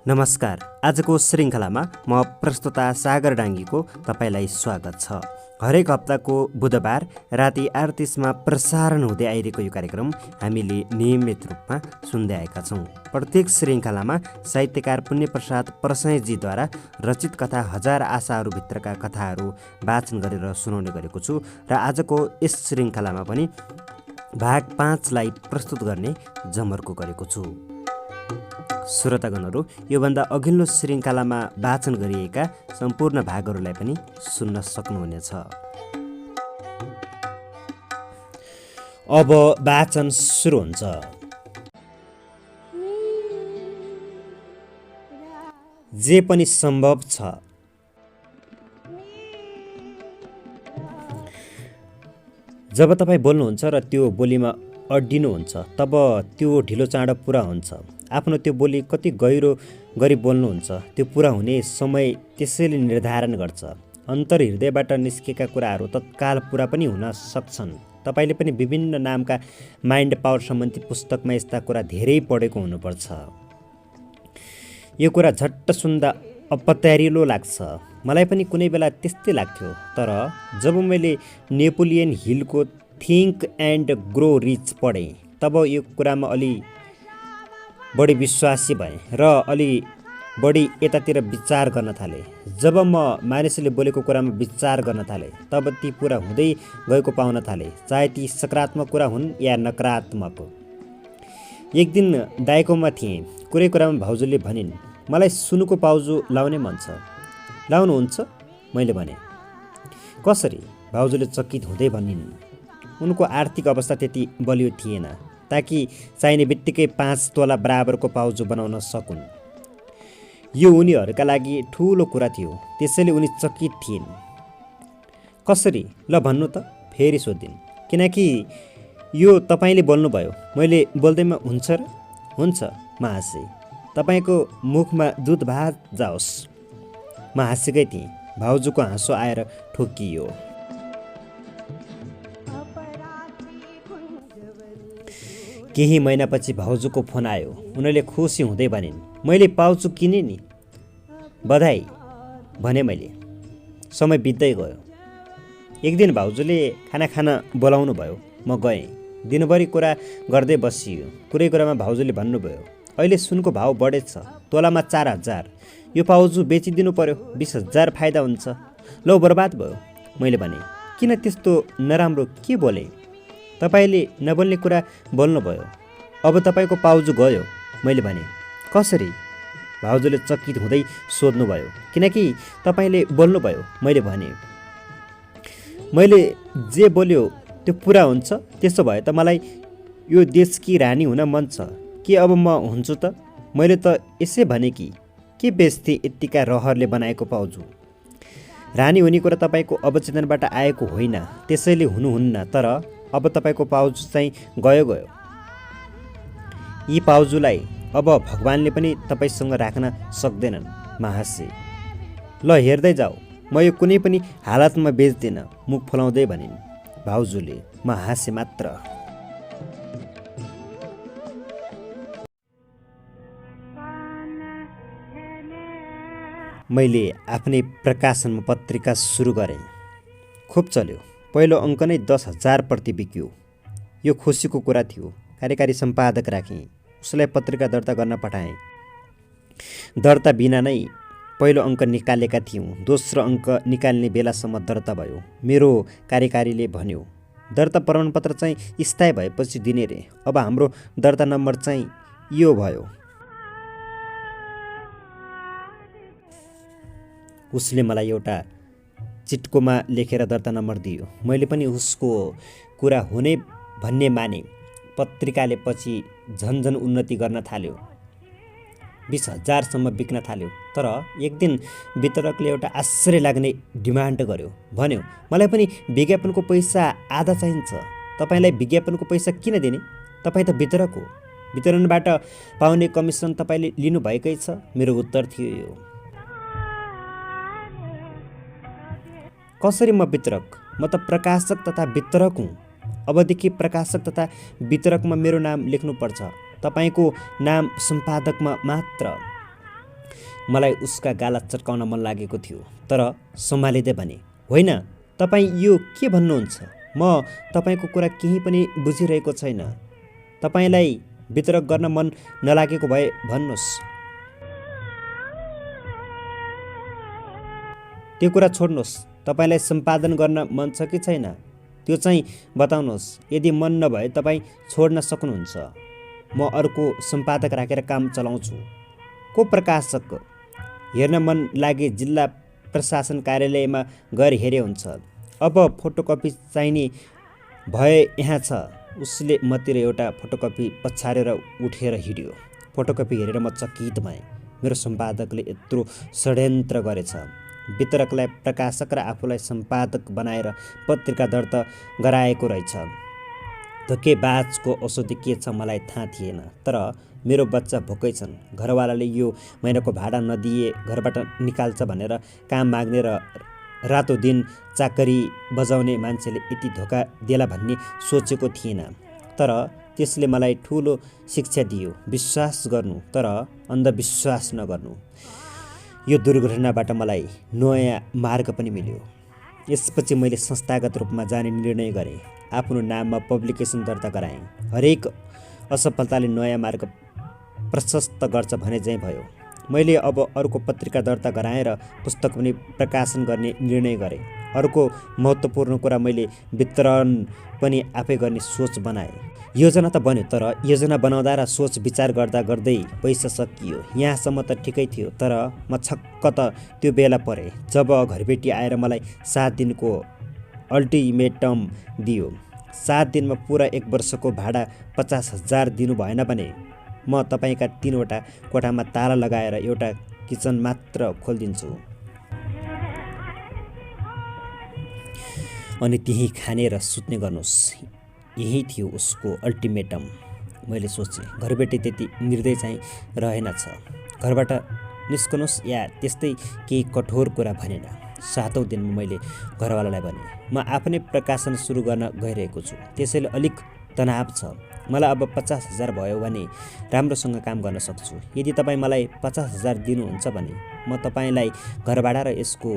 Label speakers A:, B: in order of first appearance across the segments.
A: नमस्कार। आजको श्रृङ्खलामा म प्रस्तुता सागर डाङ्गीको तपाईँलाई स्वागत छ। हरेक हप्ताको बुधबार राति 8:30मा प्रसारण हुँदै आइरहेको यो कार्यक्रम हामीले नियमित रूपमा सुन्दै आएका छौँ। प्रत्येक श्रृङ्खलामा साहित्यकार पुण्यप्रसाद प्रसाईजीद्वारा रचित कथा हजार आशाहरूभित्रका कथाहरू वाचन गरेर सुनाउने गरेको छु र आजको यस श्रृङ्खलामा पनि भाग 5लाई प्रस्तुत गर्ने जमर्को गरेको छु। श्रोतागणहरू, योभन्दा अघिल्लो श्रृङ्खलामा वाचन गरिएका सम्पूर्ण भागहरूलाई पनि सुन्न सक्नुहुनेछ। अब वाचन सुरु हुन्छ। जे पनि सम्भव छ। जब तपाईँ बोल्नुहुन्छ र त्यो बोलीमा अड्डिनुहुन्छ तब त्यो ढिलो चाँडो पुरा हुन्छ। आफ्नो त्यो बोली कति गहिरो गरी बोल्नुहुन्छ त्यो पुरा हुने समय त्यसैले निर्धारण गर्छ। अन्तर हृदयबाट निस्केका कुराहरू तत्काल पुरा पनि हुन सक्छन्। तपाईँले पनि विभिन्न नामका माइन्ड पावर सम्बन्धी पुस्तकमा यस्ता कुरा धेरै पढेको हुनुपर्छ। यो कुरा झट्ट सुन्दा अपत्यारिलो लाग्छ। मलाई पनि कुनै बेला त्यस्तै लाग्थ्यो। तर जब मैले नेपोलियन हिलको थिङ्क एन्ड ग्रो रिच पढेँ तब यो कुरामा अलि बढी विश्वासी भएँ र अलि बढी यतातिर विचार गर्न थालेँ। जब म मानिसले बोलेको कुरामा विचार गर्न थालेँ तब ती पुरा हुँदै गएको पाउन थालेँ, चाहे ती सकारात्मक कुरा हुन् या नकारात्मक। एक दिन दाइकोमा थिएँ। कुरै कुरामा भाउजूले भनिन्, मलाई सुनको पाउजु लाउने मन छ, लाउनुहुन्छ? मैले भने, कसरी? भाउजूले चकित हुँदै भनिन्। उनको आर्थिक अवस्था त्यति बलियो थिएन ताकि चाहिने बित्तिकै 5 तोला बराबरको पाउजु बनाउन सकुन्। यो उनीहरूका लागि ठुलो कुरा थियो, त्यसैले उनी चकित थिइन्। कसरी? ल भन्नु त, फेरि सोधिन्। किनकि यो तपाईँले बोल्नुभयो, मैले बोल्दैमा हुन्छ र? हुन्छ, म हाँसेँ। तपाईँको मुखमा दुध भात जाओस्। म हाँसेकै थिएँ। भाउजूको हाँसो आएर ठोकियो। केही महिनापछि भाउजूको फोन आयो। उनीहरूले खुसी हुँदै भनिन्, मैले पाउजु किनेँ नि, बधाई भने मैले। समय बित्दै गयो। एक दिन भाउजूले खाना खान बोलाउनु भयो। म गएँ। दिनभरि कुरा गर्दै बसियो। कुरै कुरामा भाउजूले भन्नुभयो, अहिले सुनको भाउ बढेछ, तोलामा 4,000। यो पाउजु बेचिदिनु पर्यो, 20,000 फाइदा हुन्छ। लौ बर्बाद भयो। मैले भने, किन त्यस्तो नराम्रो के बोलेँ? तपाईँले नबोल्ने कुरा बोल्नुभयो। अब तपाईँको पाउजु गयो। मैले भने, कसरी? भाउजूले चकित हुँदै सोध्नुभयो। किनकि तपाईँले बोल्नुभयो। मैले भने, मैले जे बोल्यो त्यो पुरा हुन्छ। त्यसो भए त मलाई यो देशकी रानी हुन मन छ। के अब म हुन्छु त? मैले त यसै भने कि के बेच्थे यत्तिका रहरले बनाएको पाउजु? रानी हुने कुरा तपाईँको अवचेतनबाट आएको होइन, त्यसैले हुनुहुन्न। तर अब तपाईँको पाउजु चाहिँ गयो। यी पाउजुलाई अब भगवानले पनि तपाईँसँग राख्न सक्दैनन्। म हाँसेँ। ल हेर्दै जाऊ, म यो कुनै पनि हालतमा बेच्दिनँ, मुख फुलाउँदै भनिन् भाउजूले। म हाँसेँ मात्र। मैले आफ्नै प्रकाशनमा पत्रिका सुरु गरेँ। खुब चल्यो। पहिलो अङ्क नै 10,000 प्रति बिक्यो। यो खुसीको कुरा थियो। कार्यकारी सम्पादक राखेँ। उसलाई पत्रिका दर्ता गर्न पठाएँ। दर्ता बिना नै पहिलो अङ्क निकालेका थियौँ। दोस्रो अङ्क निकाल्ने बेलासम्म दर्ता भयो। मेरो कार्यकारीले भन्यो, दर्ता प्रमाणपत्र चाहिँ स्थायी भएपछि दिने रे। अब हाम्रो दर्ता नम्बर चाहिँ यो भयो। उसले मलाई एउटा चिट्कोमा लेखेर दर्ता नम्बर दियो। मैले पनि उसको कुरा हुने भन्ने माने। पत्रिकाले पछि झन्झन उन्नति गर्न थाल्यो। 20,000 सम्म बिक्न थाल्यो। तर एक दिन वितरकले एउटा आश्चर्य लाग्ने डिमान्ड गर्यो। भन्यो, मलाई पनि विज्ञापनको पैसा आधा चाहिन्छ। तपाईँलाई विज्ञापनको पैसा किन दिने? तपाईँ त वितरक हो। वितरणबाट पाउने कमिसन तपाईँले लिनुभएकै छ। मेरो उत्तर थियो यो। कसरी म वितरक? म त प्रकाशक तथा वितरक हुँ। अबदेखि प्रकाशक तथा वितरकमा मेरो नाम लेख्नुपर्छ, तपाईँको नाम सम्पादकमा मात्र। मलाई उसका गाला चर्काउन मन लागेको थियो, तर सम्हालिँदै भने, होइन, तपाईँ यो के भन्नुहुन्छ? म तपाईँको कुरा केही पनि बुझिरहेको छैन। तपाईँलाई वितरक गर्न मन नलागेको भए भन्नुहोस्। त्यो कुरा छोड्नुहोस्। तपाईँलाई सम्पादन गर्न मन छ कि छैन त्यो चाहिँ बताउनुहोस्। यदि मन नभए तपाईँ छोड्न सक्नुहुन्छ। म अर्को सम्पादक राखेर काम चलाउँछु। को प्रकाशक? हेर्न मन लागे जिल्ला प्रशासन कार्यालयमा गएर हेरे हुन्छ। अब फोटोकपी चाहिने भए यहाँ छ। उसले मतिर एउटा फोटोकपी पछारेर उठेर हिँड्यो। फोटोकपी हेरेर म चकित भएँ। मेरो सम्पादकले यत्रो षड्यन्त्र गरेछ। वितरकलाई प्रकाशक र आफूलाई सम्पादक बनाएर पत्रिका दर्ता गराएको रहेछ। धोकेबाजको औषधि के छ मलाई थाहा थिएन, तर मेरो बच्चा भोकै छन्। घरवालाले यो महिनाको भाडा नदिए घरबाट निकाल्छ भनेर काम माग्ने र रातो दिन चाकरी बजाउने मान्छेले यति धोका देला भन्ने सोचेको थिएन। तर त्यसले मलाई ठुलो शिक्षा दियो। विश्वास गर्नु तर अन्धविश्वास नगर्नु। यो दुर्घटनाबाट मलाई नयाँ मार्ग पनि मिल्यो। यसपछि मैले संस्थागत रूपमा जाने निर्णय गरेँ। आफ्नो नाममा पब्लिकेसन दर्ता गराएँ। हरेक असफलताले नयाँ मार्ग प्रशस्त गर्छ भने चाहिँ भयो। मैले अब अर्को पत्रिका दर्ता गराएर पुस्तक पनि प्रकाशन गर्ने निर्णय गरेँ। अर्को महत्त्वपूर्ण कुरा, मैले वितरण पनि आफै गर्ने सोच बनाएँ। योजना त बन्यो, तर योजना बनाउँदा र सोच विचार गर्दा गर्दै पैसा सकियो। यहाँसम्म त ठिकै थियो, तर म छक्क त त्यो बेला परेँ जब घरबेटी आएर मलाई 7 दिनको अल्टिमेटम दियो। 7 दिनमा पुरा 1 वर्षको भाडा 50,000 दिनु भएन भने म तपाईँका 3वटा कोठामा ताला लगाएर एउटा किचन मात्र खोलिदिन्छु। अनि त्यहीँ खाने र सुत्ने गर्नुहोस्। यही थियो उसको अल्टिमेटम। मैले सोचेँ, घरबेटी त्यति निर्दय चाहिँ रहेनछ। घरबाट निस्कनुहोस् या त्यस्तै केही कठोर कुरा भनेन। 7औं दिनमा मैले घरवालालाई भने, म आफ्नै प्रकाशन सुरु गर्न गइरहेको छु, त्यसैले अलिक तनाव छ। मलाई अब 50,000 भयो भने राम्रोसँग काम गर्न सक्छु। यदि तपाईँ मलाई 50,000 दिनुहुन्छ भने म तपाईँलाई घरभाडा र यसको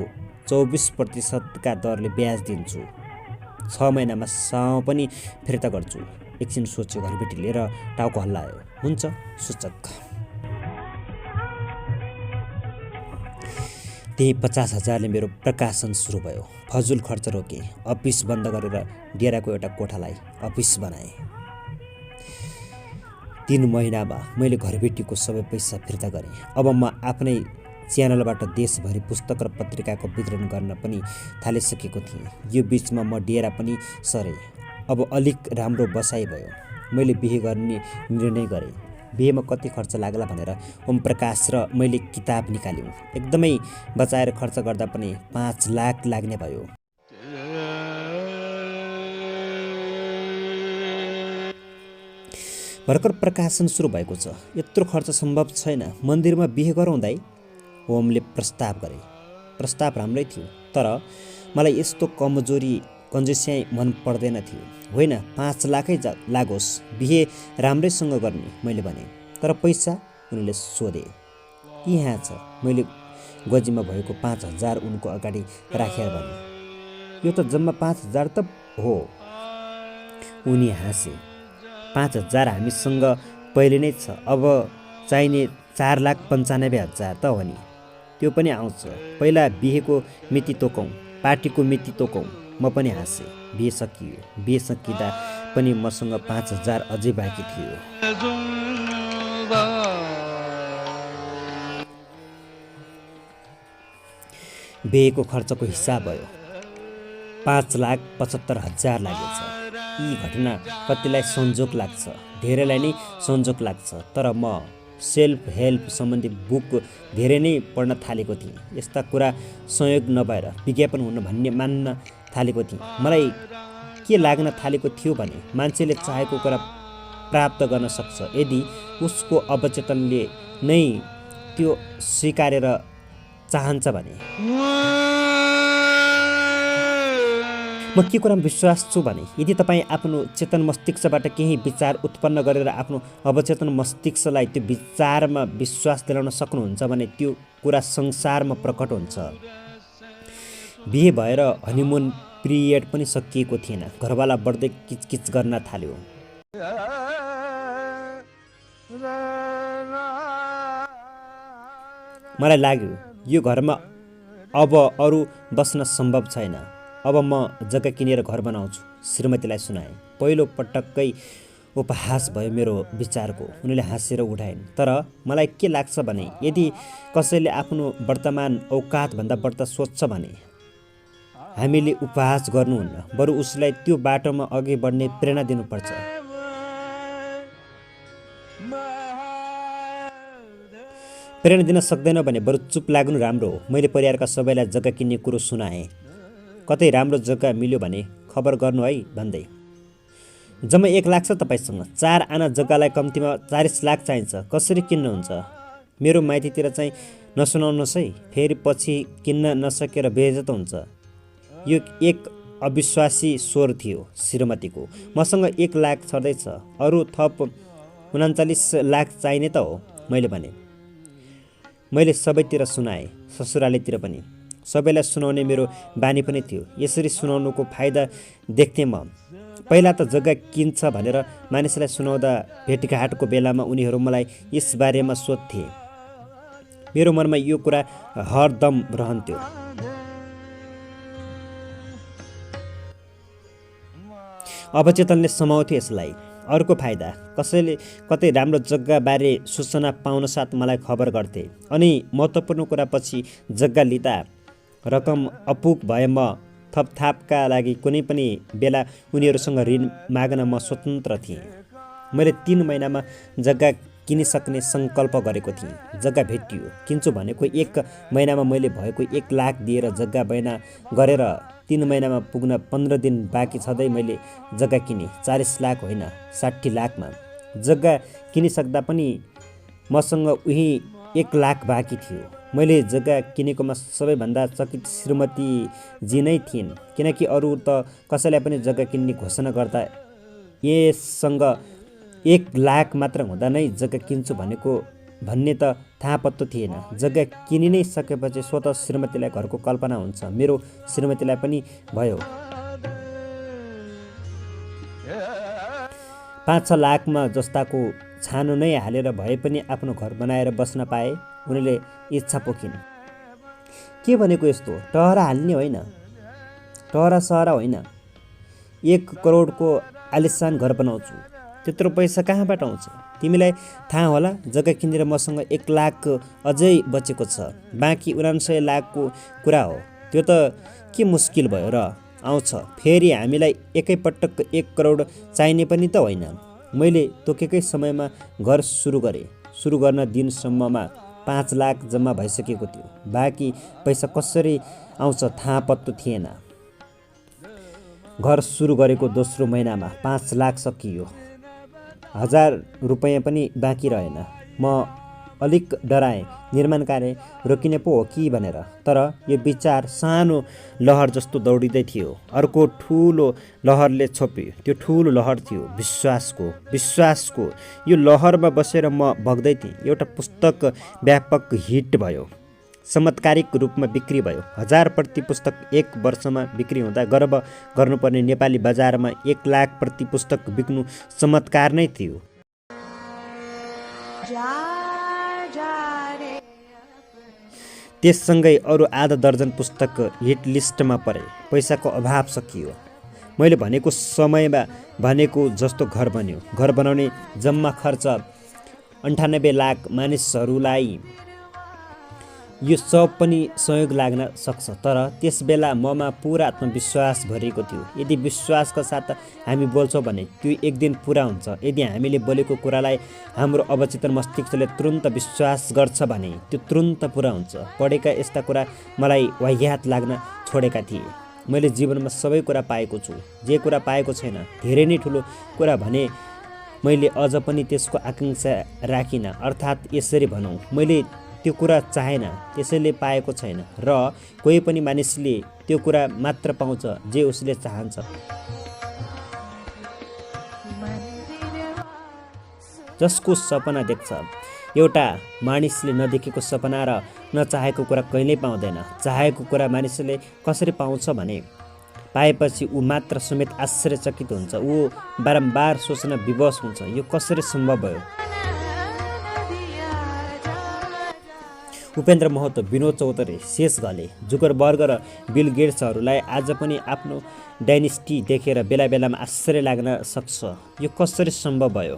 A: 24% का दरले ब्याज दिन्छु। 6 महिनामा साउ पनि फिर्ता गर्छु। एकछिन सोच्यो घरबेटीले र टाउको हल्लायो। हुन्छ, सूचक। त्यही 50,000ले मेरो प्रकाशन सुरु भयो। फजुल खर्च रोकेँ। अफिस बन्द गरेर डेराको एउटा कोठालाई अफिस बनाएँ। 3 महिनामा मैले घरबेटीको सबै पैसा फिर्ता गरेँ। अब म आफ्नै च्यानलबाट देशभरि पुस्तक र पत्रिकाको वितरण गर्न पनि थालिसकेको थिएँ। यो बिचमा म डेरा पनि सरेँ। अब अलिक राम्रो बसाइ भयो। मैले बिहे गर्ने निर्णय गरेँ। बिहेमा कति खर्च लाग्ला भनेर ओम प्रकाश र मैले किताब निकाल्यौँ। एकदमै बचाएर खर्च गर्दा पनि 5 लाख लाग्ने भयो। भर्खर प्रकाशन सुरु भएको छ। यत्रो खर्च सम्भव छैन। मन्दिरमा बिहे गरौँ दाइ? ओमले प्रस्ताव गरे। प्रस्ताव राम्रै थियो, तर मलाई यस्तो कन्जुस्याइ मन पर्दैन थियो। होइन, 5 लाखै लागोस्, बिहे राम्रैसँग गर्ने, मैले भने। तर पैसा? उनले सोधे। यहाँ छ। मैले गोजीमा भएको 5,000 उनको अगाडि राखेर भने। यो त जम्मा 5,000 त हो। उनी हाँसे। 5,000 हामीसँग पहिले नै छ। अब चाहिने 4,95,000 त हो नि। त्यो पनि आउँछ। पहिला बिहेको मिति तोकौँ, पार्टीको मिति तोकौँ। म पनि हाँसेँ। बिहे सकियो। बिहे सकिँदा पनि मसँग 5,000 अझै बाँकी थियो। बिहेको खर्चको हिसाब भयो। 5,75,000 लागेछ। यी घटना कतिलाई संजोग लाग्छ, धेरैलाई नै संजोग लाग्छ। तर म सेल्फ हेल्प सम्बन्धी बुक धेरै नै पढ्न थालेको थिएँ। यस्ता कुरा संयोग नभएर विज्ञापन हुन भन्ने मान्न थालेको थिएँ। मलाई के लाग्न थालेको थियो भने मान्छेले चाहेको कुरा प्राप्त गर्न सक्छ यदि उसको अवचेतनले नै त्यो स्वीकारेर चाहन्छ भने। म के कुरामा विश्वास छु भने यदि तपाईँ आफ्नो चेतन मस्तिष्कबाट केही विचार उत्पन्न गरेर आफ्नो अवचेतन मस्तिष्कलाई त्यो विचारमा विश्वास दिलाउन सक्नुहुन्छ भने त्यो कुरा संसारमा प्रकट हुन्छ। बिहे भएर हनिमुन पिरियड पनि सकिएको थिएन, घरवाला बढ्दै किचकिच गर्न थाल्यो। मलाई लाग्यो यो घरमा अब अरू बस्न सम्भव छैन, अब म जग्गा किनेर घर बनाउँछु, श्रीमतीलाई सुनाएँ। पहिलो पटक्कै उपहास भयो मेरो विचारको। उनीले हाँसेर उठाइन्। तर मलाई के लाग्छ भने यदि कसैले आफ्नो वर्तमान औकातभन्दा बढ्ता सोच्छ भने हामीले उपहास गर्नुहुन्न, बरु उसलाई त्यो बाटोमा अघि बढ्ने प्रेरणा दिनुपर्छ। प्रेरणा दिन सक्दैन भने बरु चुप लाग्नु राम्रो हो। मैले परिवारका सबैलाई जग्गा किन्ने कुरो सुनाएँ। कतै राम्रो जग्गा मिल्यो भने खबर गर्नु है भन्दै। जम्मा 1 लाख छ तपाईँसँग, 4 आना जग्गालाई कम्तीमा 40 लाख चाहिन्छ, कसरी किन्नुहुन्छ? मेरो माइतीतिर चाहिँ नसुनाउनुहोस् है, फेरि पछि किन्न नसकेर बेइज्जत हुन्छ। यो एक अविश्वासी स्वर थियो श्रीमतीको। मसँग 1 लाख छँदैछ, अरू थप 39 लाख चाहिने त हो, मैले भने। मैले सबैतिर सुनाएँ, ससुरालीतिर पनि। सबैलाई सुनाउने मेरो बानी पनि थियो। यसरी सुनाउनुको फाइदा देख्थेँ म। पहिला त जग्गा किन्छ भनेर मानिसलाई सुनाउँदा भेटघाटको बेलामा उनीहरू मलाई यसबारेमा सोध्थे। मेरो मनमा यो कुरा हरदम रहन्थ्यो। अवचेतनले समाउँथ्यो यसलाई। अर्को फाइदा, कसैले कतै राम्रो जग्गाबारे सूचना पाउन साथ मलाई खबर गर्थे। अनि महत्त्वपूर्ण कुरा, पछि जग्गा लिँदा रकम अपुग भए म थपथापका लागि कुनै पनि बेला उनीहरूसँग ऋण माग्न म स्वतन्त्र थिएँ। मैले 3 महिनामा जग्गा किनिसक्ने सङ्कल्प गरेको थिएँ। जग्गा भेटियो। किन्छु भनेको 1 महिनामा मैले भएको 1 लाख दिएर जग्गा बैना गरेर 3 महिनामा पुग्न 15 दिन बाँकी छँदै मैले जग्गा किनेँ। 40 लाख होइन, 60 लाखमा। जग्गा किनिसक्दा पनि मसँग उही 1 लाख बाँकी थियो। मैले जग्गा किनेकोमा सबैभन्दा चकित श्रीमतीजी नै थिइन्, किनकि अरू त कसैलाई पनि जग्गा किन्ने घोषणा गर्दा यससँग 1 लाख मात्र हुँदा नै जग्गा किन्छु भनेको भन्ने त थाहा पत्तो थिएन। जग्गा किनि नै सकेपछि स्वतः श्रीमतीलाई घरको कल्पना हुन्छ। मेरो श्रीमतीलाई पनि भयो। 5-6 लाखमा जस्ताको छानो नै हालेर भए पनि आफ्नो घर बनाएर बस्न पाए। उनीले इच्छा पोखिन्। के भनेको यस्तो? टहरा हाल्ने होइन, टहरा सहरा होइन, 1 करोडको आलिसान घर बनाउँछु। त्यत्रो पैसा कहाँबाट आउँछ? तिमीलाई थाहा होला, जग्गा किनेर मसँग 1 लाख अझै बचेको छ। बाँकी 49 लाखको कुरा हो। त्यो त के मुस्किल भयो र? आउँछ। फेरि हामीलाई एकैपटक 1 करोड चाहिने पनि त होइन। मैले तोकेकै समयमा घर सुरु गरेँ। सुरु गर्न दिनसम्ममा 5 लाख जम्मा भइसकेको थियो। बाँकी पैसा कसरी आउँछ थाहा पत्तो थिएन। घर सुरु गरेको दोस्रो महिनामा 5 लाख सकियो। 1000 रुपैयाँ पनि बाँकी रहेन। म अलिक डराएँ, निर्माण कार्य रोकिने पो हो कि भनेर। तर यो विचार सानो लहर जस्तो दौडिँदै थियो। अर्को ठुलो लहरले छोप्यो। त्यो ठुलो लहर थियो विश्वासको। यो लहरमा बसेर म बग्दै थिएँ। एउटा पुस्तक व्यापक हिट भयो, चमत्कारिक रूपमा बिक्री भयो। 1000 प्रति पुस्तक 1 वर्षमा बिक्री हुँदा गर्व गर्नुपर्ने नेपाली बजारमा 1 लाख प्रति पुस्तक बिक्नु चमत्कार नै थियो। त्यससँगै अरू आधा दर्जन पुस्तक हिट लिस्टमा परे। पैसाको अभाव सकियो। मैले भनेको समयमा भनेको जस्तो घर बन्यो। घर बनाउने जम्मा खर्च 98 लाख। मानिसहरूलाई यो सब पनि सहयोग लाग्न सक्छ, तर त्यस बेला ममा पुरा आत्मविश्वास भरिएको थियो। यदि विश्वासका साथ हामी बोल्छौँ भने त्यो एक दिन पुरा हुन्छ। यदि हामीले बोलेको कुरालाई हाम्रो अवचेतन मस्तिष्कले तुरुन्त विश्वास गर्छ भने त्यो तुरुन्त पुरा हुन्छ। पढेका यस्ता कुरा मलाई वाहियात लाग्न छोडेका थिए। मैले जीवनमा सबै कुरा पाएको छु। जे कुरा पाएको छैन, धेरै नै ठुलो कुरा भने मैले अझ पनि त्यसको आकाङ्क्षा राखिनँ। अर्थात् यसरी भनौँ, मैले त्यो कुरा चाहेन, त्यसैले पाएको छैन। र कोही पनि मानिसले त्यो कुरा मात्र पाउँछ जे उसले चाहन्छ। जसको सपना देख्छ, एउटा मानिसले नदेखेको सपना र नचाहेको कुरा कहिल्यै पाउँदैन। चाहेको कुरा मानिसले कसरी पाउँछ भने पाएपछि ऊ मात्र समेत आश्चर्यचकित हुन्छ। ऊ बारम्बार सोच्न विवश हुन्छ, यो कसरी सम्भव भयो। उपेन्द्र महतो, विनोद चौधरी, शेष घले, जुकरबर्ग र बिल गेट्सहरूलाई आज पनि आफ्नो डाइनेस्टी देखेर बेला बेलामा आश्चर्य लाग्न सक्छ। यो कसरी सम्भव भयो।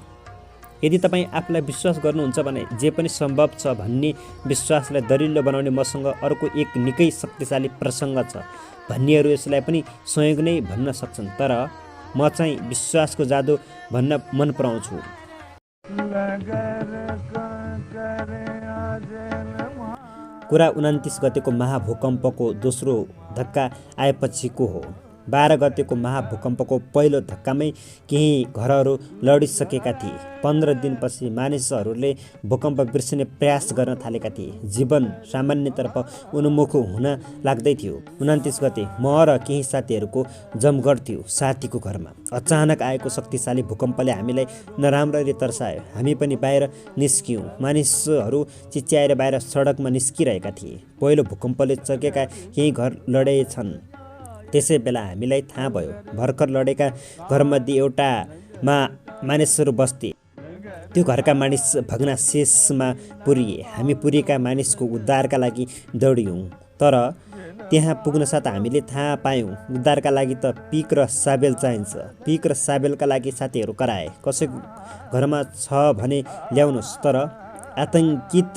A: यदि तपाईँ आफूलाई विश्वास गर्नुहुन्छ भने जे पनि सम्भव छ भन्ने विश्वासलाई दरिलो बनाउने मसँग अर्को एक निकै शक्तिशाली प्रसङ्ग छ भन्नेहरू यसलाई पनि संयोग नै भन्न सक्छन्, तर म चाहिँ विश्वासको जादु भन्न मन पराउँछु। कुरा 29 गतेको महाभूकम्पको दोस्रो धक्का आएपछिको हो। 12 गतेको महाभूकम्पको पहिलो धक्कामै केही घरहरू लडिसकेका थिए। 15 दिनपछि मानिसहरूले भूकम्प बिर्सिने प्रयास गर्न थालेका थिए। जीवन सामान्यतर्फ उन्मुख हुन लाग्दै थियो। 29 गते म र केही साथीहरूको जमघट थियो साथीको घरमा। अचानक आएको शक्तिशाली भूकम्पले हामीलाई नराम्ररी तर्सायो। हामी पनि बाहिर निस्क्यौँ। मानिसहरू चिच्याएर बाहिर सडकमा निस्किरहेका थिए। पहिलो भूकम्पले चर्केका केही घर लडेछन्। त्यसै बेला हामीलाई थाहा भयो भर्खर लडेका घरमध्ये एउटामा मानिसहरू बस्थे। त्यो घरका मानिस भग्नाशेषमा पुरिए। हामी पुरिएका मानिसको उद्धारका लागि दौड्यौँ, तर त्यहाँ पुग्नसाथ हामीले थाहा पायौँ उद्धारका लागि त पिक र साबेल चाहिन्छ। पिक र साबेलका लागि साथीहरू कराए। कसैको घरमा छ भने ल्याउनुहोस्, तर आतङ्कित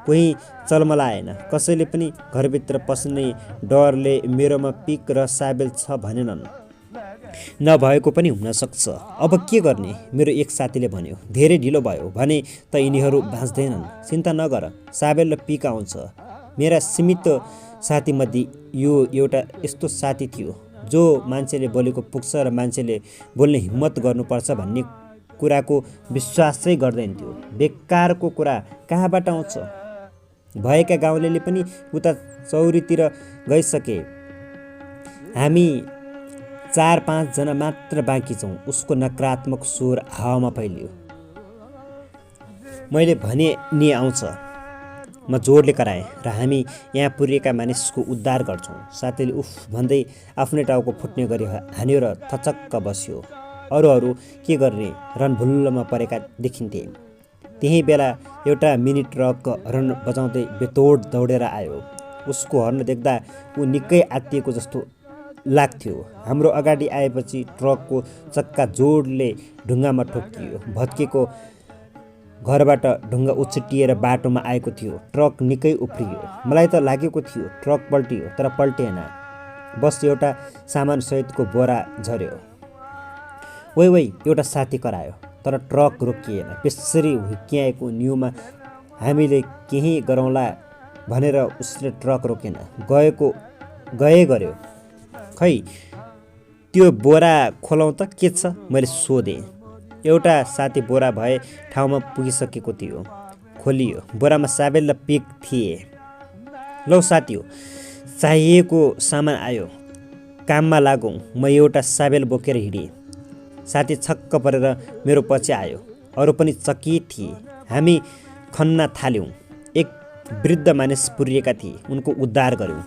A: कोही चलमलाएन। कसैले पनि घरभित्र पस्ने डरले मेरोमा पिक र साबेल छ भनेनन्। नभएको पनि हुनसक्छ। अब के गर्ने, मेरो एक साथीले भन्यो। धेरै ढिलो भयो भने त यिनीहरू बाँच्दैनन्। चिन्ता नगर, साबेल र पिक आउँछ। मेरा सीमित साथीमध्ये यो एउटा यस्तो साथी थियो जो मान्छेले बोलेको पुग्छ र मान्छेले बोल्ने हिम्मत गर्नुपर्छ भन्ने कुराको विश्वास चाहिँ गर्दैन थियो। बेकारको कुरा कहाँबाट आउँछ। भएका गाउँलेले पनि उता चौरीतिर गइसके। हामी 4-5 जना मात्र बाँकी छौँ। उसको नकारात्मक स्वर हावामा फैलियो। मैले भने नि आउँछ। म जोडले कराएँ र हामी यहाँ पुरिएका मानिसको उद्धार गर्छौँ। साथीले उफ भन्दै आफ्नै टाउको फुट्ने गरी हान्यो र थचक्क बस्यो। अरूहरू के गर्ने रणभुल्लमा परेका देखिन्थे। त्यही बेला एउटा मिनी ट्रक हर्न बजाउँदै बेतोड दौडेर आयो। उसको हर्न देख्दा ऊ निकै आत्तिएको जस्तो लाग्थ्यो। हाम्रो अगाडि आएपछि ट्रकको चक्का जोडले ढुङ्गामा ठोक्कियो। भत्किएको घरबाट ढुङ्गा उछिटिएर बाटोमा आएको थियो। ट्रक निकै उफ्रियो। मलाई त लागेको थियो ट्रक पल्टियो, तर पल्टेन। बस एउटा सामानसहितको बोरा झर्यो। वै एउटा साथी करायो, तर ट्रक रोकिएन। बेसरी हुर्किएको न्युमा हामीले केही गरौँला भनेर उसले ट्रक रोकेन। गए गर्यो। खै त्यो बोरा खोलौँ त के छ, मैले सोधेँ। एउटा साथी बोरा भए ठाउँमा पुगिसकेको थियो। खोलियो। बोरामा साबेल र पिक थिए। लौ साथी हो, चाहिएको सामान आयो, काममा लागौँ। म एउटा साबेल बोकेर हिँडेँ। साथी छक्क परेर मेरो पछि आयो। अरू पनि चकित थिए। हामी खन्न थाल्यौँ। एक वृद्ध मानिस पुरिएका थिए। उनको उद्धार गर्यौँ।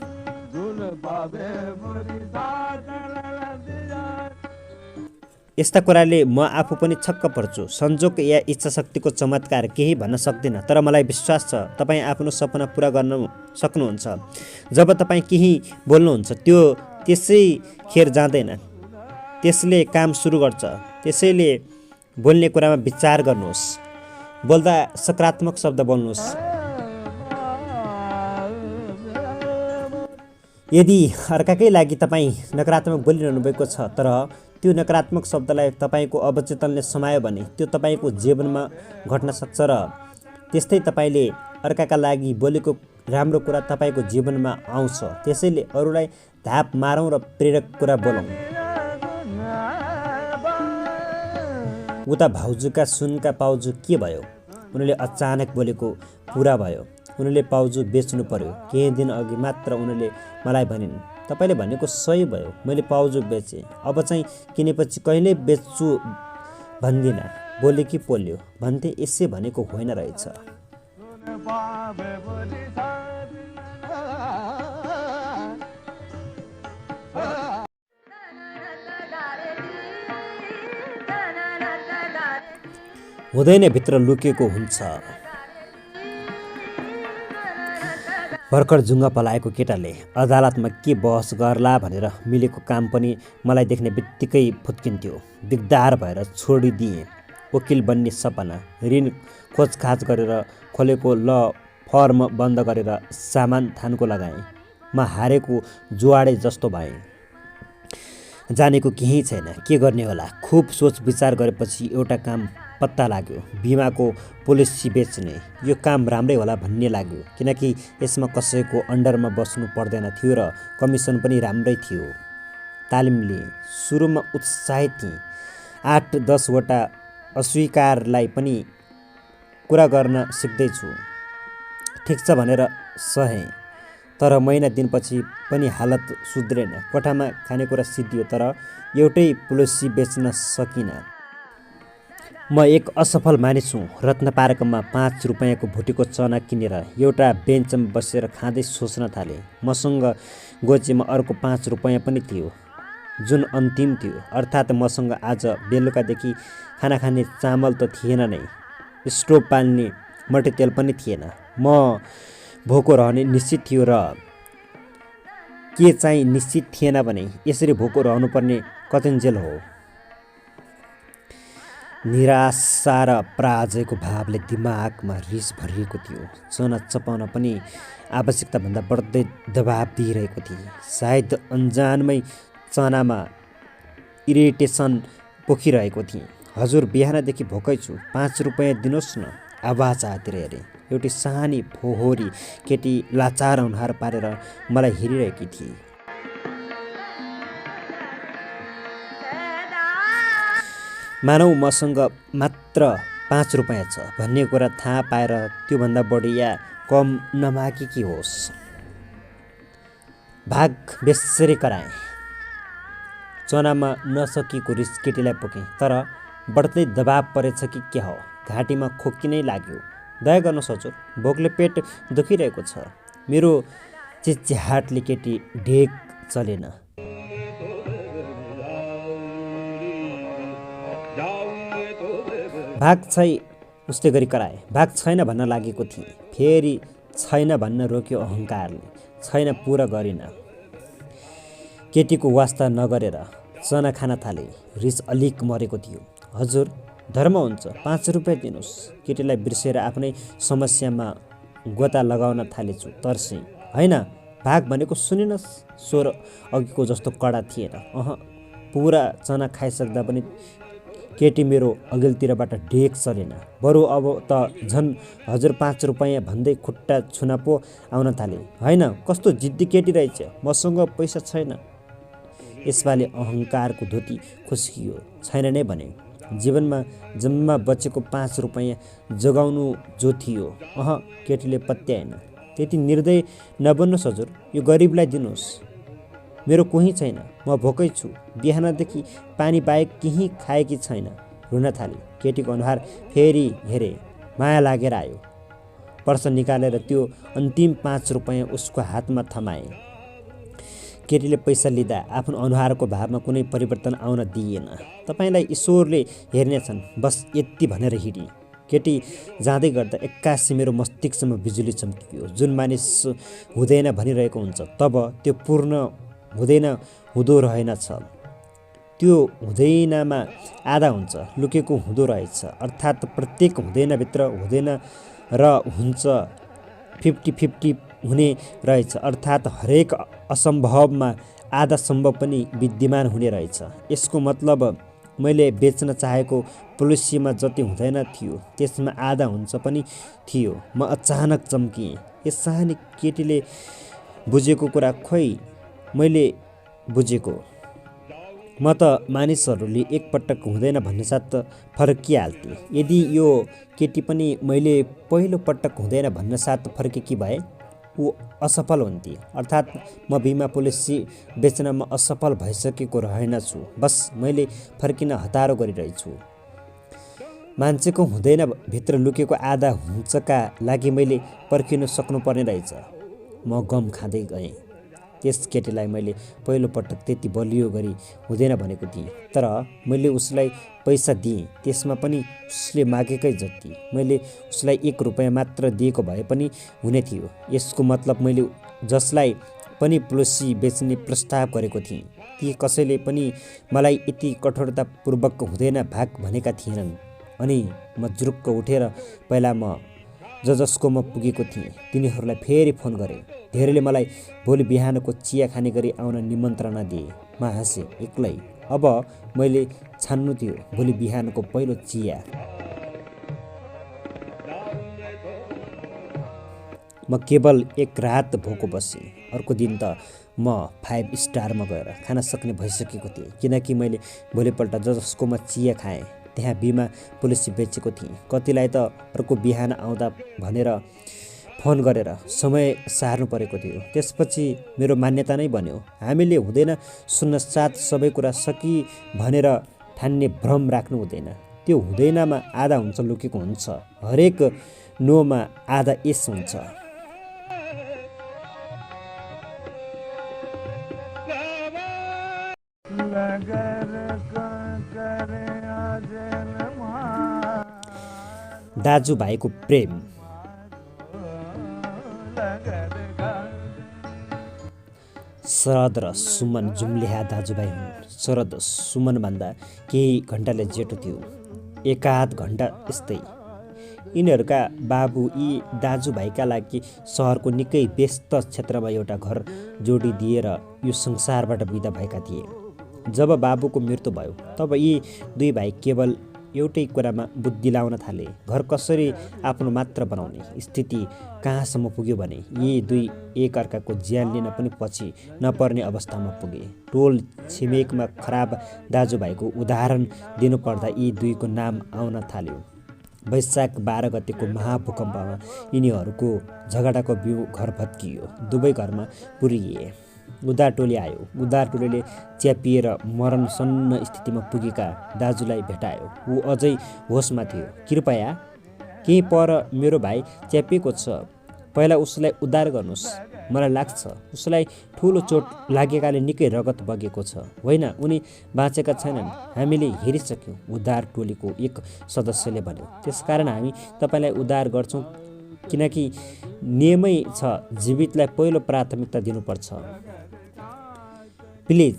A: यस्ता कुराले म आफू पनि छक्क पर्छु। संजोग या इच्छा शक्तिको चमत्कार केही भन्न सक्दिनँ, तर मलाई विश्वास छ तपाईँ आफ्नो सपना पुरा गर्न सक्नुहुन्छ। जब तपाईँ केही बोल्नुहुन्छ त्यो त्यसै खेर जाँदैन, त्यसले काम सुरु गर्छ। त्यसैले बोल्ने कुरामा विचार गर्नुहोस्। बोल्दा सकारात्मक शब्द बोल्नुहोस्। यदि अर्काकै लागि तपाईँ नकारात्मक बोलिरहनु भएको छ, तर त्यो नकारात्मक शब्दलाई तपाईँको अवचेतनले समायो भने त्यो तपाईँको जीवनमा घट्न सक्छ र त्यस्तै तपाईँले अर्काका लागि बोलेको राम्रो कुरा तपाईँको जीवनमा आउँछ। त्यसैले अरूलाई धाप मारौँ र प्रेरक कुरा बोलौँ। उता भाउजूका सुनका पाउजू के भयो? उनले अचानक बोलेको पुरा भयो। उनले पाउजू बेच्नु पर्यो। केही दिन अघि मात्र उनले मलाई भनिन्, तपाईँले भनेको सही भयो, मैले पाउजो बेचेँ, अब चाहिँ किनेपछि कहिल्यै बेच्छु भन्दिनँ, बोल्यो कि पोल्यो भन्थे, यसै भनेको होइन रहेछ। हुँदैन, भित्र लुकेको हुन्छ। भर्खर जुङ्गा पलाएको केटाले अदालतमा के बहस गर्ला भनेर मिलेको काम पनि मलाई देख्ने बित्तिकै फुत्किन्थ्यो। दिगदार भएर छोडिदिएँ वकिल बन्ने सपना। ऋण खोजखाज गरेर खोलेको ल फर्म बन्द गरेर सामान थानको लगाएँ। म हारेको जुवाडे जस्तो भएँ। जानेको केही छैन, के गर्ने होला। खुब सोच विचार गरेपछि एउटा काम पत्ता लाग्यो, बिमाको पोलिसी बेच्ने। यो काम राम्रै होला भन्ने लाग्यो, किनकि यसमा कसैको अन्डरमा बस्नु पर्दैन थियो र कमिसन पनि राम्रै थियो। तालिम लिएँ, सुरुमा उत्साहित थिएँ। 8-10 वटा अस्वीकारलाई पनि कुरा गर्न सिक्दैछु, ठिक छ भनेर सहेँ। तर महिना दिनपछि पनि हालत सुध्रेन। कोठामा खानेकुरा सिद्धियो, तर एउटै पोलिसी बेच्न सकिनँ। म एक असफल मानिस हुँ। रत्न पार्कमा 5 रुपैयाँको भुटेको चना किनेर एउटा बेन्चमा बसेर खाँदै सोच्न थालेँ। मसँग गोचीमा अर्को 5 रुपैयाँ पनि थियो, जुन अन्तिम थियो। अर्थात् मसँग आज बेलुकादेखि खाना खाने चामल त थिएन नै, स्टोभ पाल्ने मट्टीतेल पनि थिएन। म भोको रहने निश्चित थियो र के चाहिँ निश्चित थिएन भने यसरी भोको रहनुपर्ने कतिन्जेल हो। निराशा र पराजयको भावले दिमागमा रिस भरिएको थियो। चना चपाउन पनि आवश्यकताभन्दा बढ्दै दबाब दिइरहेको थिएँ। सायद अन्जानमै चनामा इरिटेसन पोखिरहेको थिएँ। हजुर, बिहानदेखि भोकै छु, 5 रुपैयाँ दिनुहोस् न। आवाज आतिर हेरेँ। एउटी सानी फोहोरी केटी लाचार अनुहार पारेर मलाई हेरिरहेकी थिए। मानौ मसँग मात्र 5 रुपैयाँ छ भन्ने कुरा थाहा पाएर त्योभन्दा बढी या कम नमागेकी होस्। भाग बेसरी कराएँ। चनामा नसकिएको रिस केटीलाई पोकेँ, तर बढ्दै दबाब परेछ कि के हो, घाँटीमा खोकी नै लाग्यो। दया गर्नुहोस् हजुर, भोकले पेट दुखिरहेको छ। मेरो चिच्याहाटले केटी ढेक चलेन। भाग छै उस्तै गरी कराए। भाग छैन भन्न लागेको थिएँ, फेरि छैन भन्न रोक्यो अहङ्कारले। छैन पुरा गरिन। केटीको वास्ता नगरेर चना खान थाले। रिस अलिक मरेको थियो। हजुर, धर्म हुन्छ, 5 रुपैयाँ दिनुहोस्। केटीलाई बिर्सेर आफ्नै समस्यामा गोता लगाउन थालेछु। तर्सेँ। होइन, भाग भनेको सुनिनुहोस्। स्वर अघिको जस्तो कडा थिएन। पुरा चना खाइसक्दा पनि केटी मेरो अघिल्तिरबाट ढेक चलेन। बरु अब त झन् हजुर 5 रुपैयाँ भन्दै खुट्टा छुन पो आउन थाले। होइन, कस्तो जिद्दी केटी रहेछ, मसँग पैसा छैन। यसपालि अहङ्कारको धोती खुस्कियो। छैन नै भने। जीवनमा जम्मा बचेको 5 रुपैयाँ जोगाउनु जो थियो। केटीले पत्याएन। त्यति निर्दय नबन्नुहोस् हजुर, यो गरिबलाई दिनुहोस्। मेरो कोही छैन, म भोकै छु। बिहानदेखि पानी बाहेक केही खाएकी छैन। रुन थाले। केटीको अनुहार फेरि हेरे। माया लागेर आयो। पर्स निकालेर त्यो अन्तिम 5 रुपैयाँ उसको हातमा थमाए। केटीले पैसा लिँदा आफ्नो अनुहारको भावमा कुनै परिवर्तन आउन दिएन। तपाईँलाई ईश्वरले हेर्नेछन्, बस यति भनेर हिँडी। केटी जाँदै गर्दा एक्कासी मेरो मस्तिष्कमा बिजुली चम्कियो। जुन मानिस हुँदैन भनिरहेको हुन्छ, तब त्यो पूर्ण हुँदैन हुँदो रहेनछ। त्यो हुँदैनमा आधा हुन्छ, लुकेको हुँदो रहेछ। अर्थात् प्रत्येक हुँदैनभित्र हुँदैन र हुन्छ 50-50 हुने रहेछ। अर्थात् हरेक असम्भवमा आधा सम्भव पनि विद्यमान हुने रहेछ। यसको मतलब मैले बेच्न चाहेको पोलिसीमा जति हुँदैन थियो त्यसमा आधा हुन्छ पनि थियो। म अचानक चम्किएँ। यस सानी केटीले बुझेको कुरा खोइ मैले बुझेको। म त मानिसहरूले एकपटक हुँदैन भन्नसाथ फर्किहाल्थे। यदि यो केटी पनि मैले पहिलो पटक हुँदैन भन्नसाथ फर्केकी भए ऊ असफल हुन्थे। अर्थात् म बिमा पोलिसी बेच्नमा असफल भइसकेको रहेनछु, बस मैले फर्किन हतारो गरिरहेछु। मान्छेको हुँदैन भित्र लुकेको आधा हुन्छका लागि मैले पर्खिनु सक्नुपर्ने रहेछ। म गम खाँदै गएँ। त्यस केटीलाई मैले पहिलोपटक त्यति बलियो गरी हुँदैन भनेको थिएँ, तर मैले उसलाई पैसा दिएँ, त्यसमा पनि उसले मागेकै जति। मैले उसलाई 1 रुपैयाँ मात्र दिएको भए पनि हुने थियो। यसको मतलब मैले जसलाई पनि पोलिसी बेच्ने प्रस्ताव गरेको थिएँ, ती कसैले पनि मलाई यति कठोरतापूर्वक हुँदैन भाग भनेका थिएनन्। अनि म जुरुक्क उठेर पहिला म जसको म पुगेको थिएँ तिनीहरूलाई फेरि फोन गरेँ। धेरैले मलाई भोलि बिहानको चिया खाने गरी आउन निमन्त्रणा दिए। म हाँसेँ एक्लै। अब मैले छान्नु थियो भोलि बिहानको पहिलो चिया। म केवल 1 रात भोको बसेँ। अर्को दिन त म 5 स्टारमा गएर खान सक्ने भइसकेको थिएँ, किनकि मैले भोलिपल्ट जसको म चिया खाएँ त्यहाँ बिमा पोलिसी बेचेको थिएँ। कतिलाई त अर्को बिहान आउँदा भनेर फोन गरेर समय सार्नु परेको थियो। त्यसपछि मेरो मान्यता नै बन्यो, हामीले हुँदैन सुन्न साथ सबै कुरा सकि भनेर ठान्ने भ्रम राख्नु हुँदैन। त्यो हुँदैनमा आधा हुन्छ लुकेको हुन्छ। हरेक नोमा आधा यस हुन्छ। दाजुभाइको प्रेम। शरद र सुमन जुम्लिहा दाजुभाइ हुन्। शरद सुमनभन्दा केही घन्टाले जेठो थियो, 1-आध घन्टा यस्तै। यिनीहरूका बाबु यी दाजुभाइका लागि सहरको निकै व्यस्त क्षेत्रमा एउटा घर जोडिदिएर यो संसारबाट बिदा भएका थिए। जब बाबुको मृत्यु भयो तब यी 2 भाइ केवल एउटै कुरामा बुद्धि लाउन थाले, घर कसरी आफ्नो मात्र बनाउने स्थिति कहाँसम्म पुग्यो भने यी 2 एक अर्काको ज्यान लिन पनि पछि नपर्ने अवस्थामा पुगे। टोल छिमेकमा खराब दाजुभाइको उदाहरण दिनुपर्दा यी 2 को नाम आउन थाल्यो। वैशाख 12 गतेको महाभूकम्पमा यिनीहरूको झगडाको बिउ घर भत्कियो। दुवै घरमा पुरिए। उद्धार टोली आयो। उद्धार टोलीले च्यापिएर मरणसन्न स्थितिमा पुगेका दाजुलाई भेटायो। ऊ अझै होसमा थियो। कृपया केही पर मेरो भाइ च्यापिएको छ, पहिला उसलाई उद्धार गर्नुहोस्। मलाई लाग्छ उसलाई ठुलो चोट लागेकाले निकै रगत बगेको छ। होइन, उनी बाँचेका छैनन्, हामीले हेरिसक्यौँ, उद्धार टोलीको एक सदस्यले भन्यो। त्यसकारण हामी तपाईँलाई उद्धार गर्छौँ, किनकि नियमै छ जीवितलाई पहिलो प्राथमिकता दिनुपर्छ। प्लिज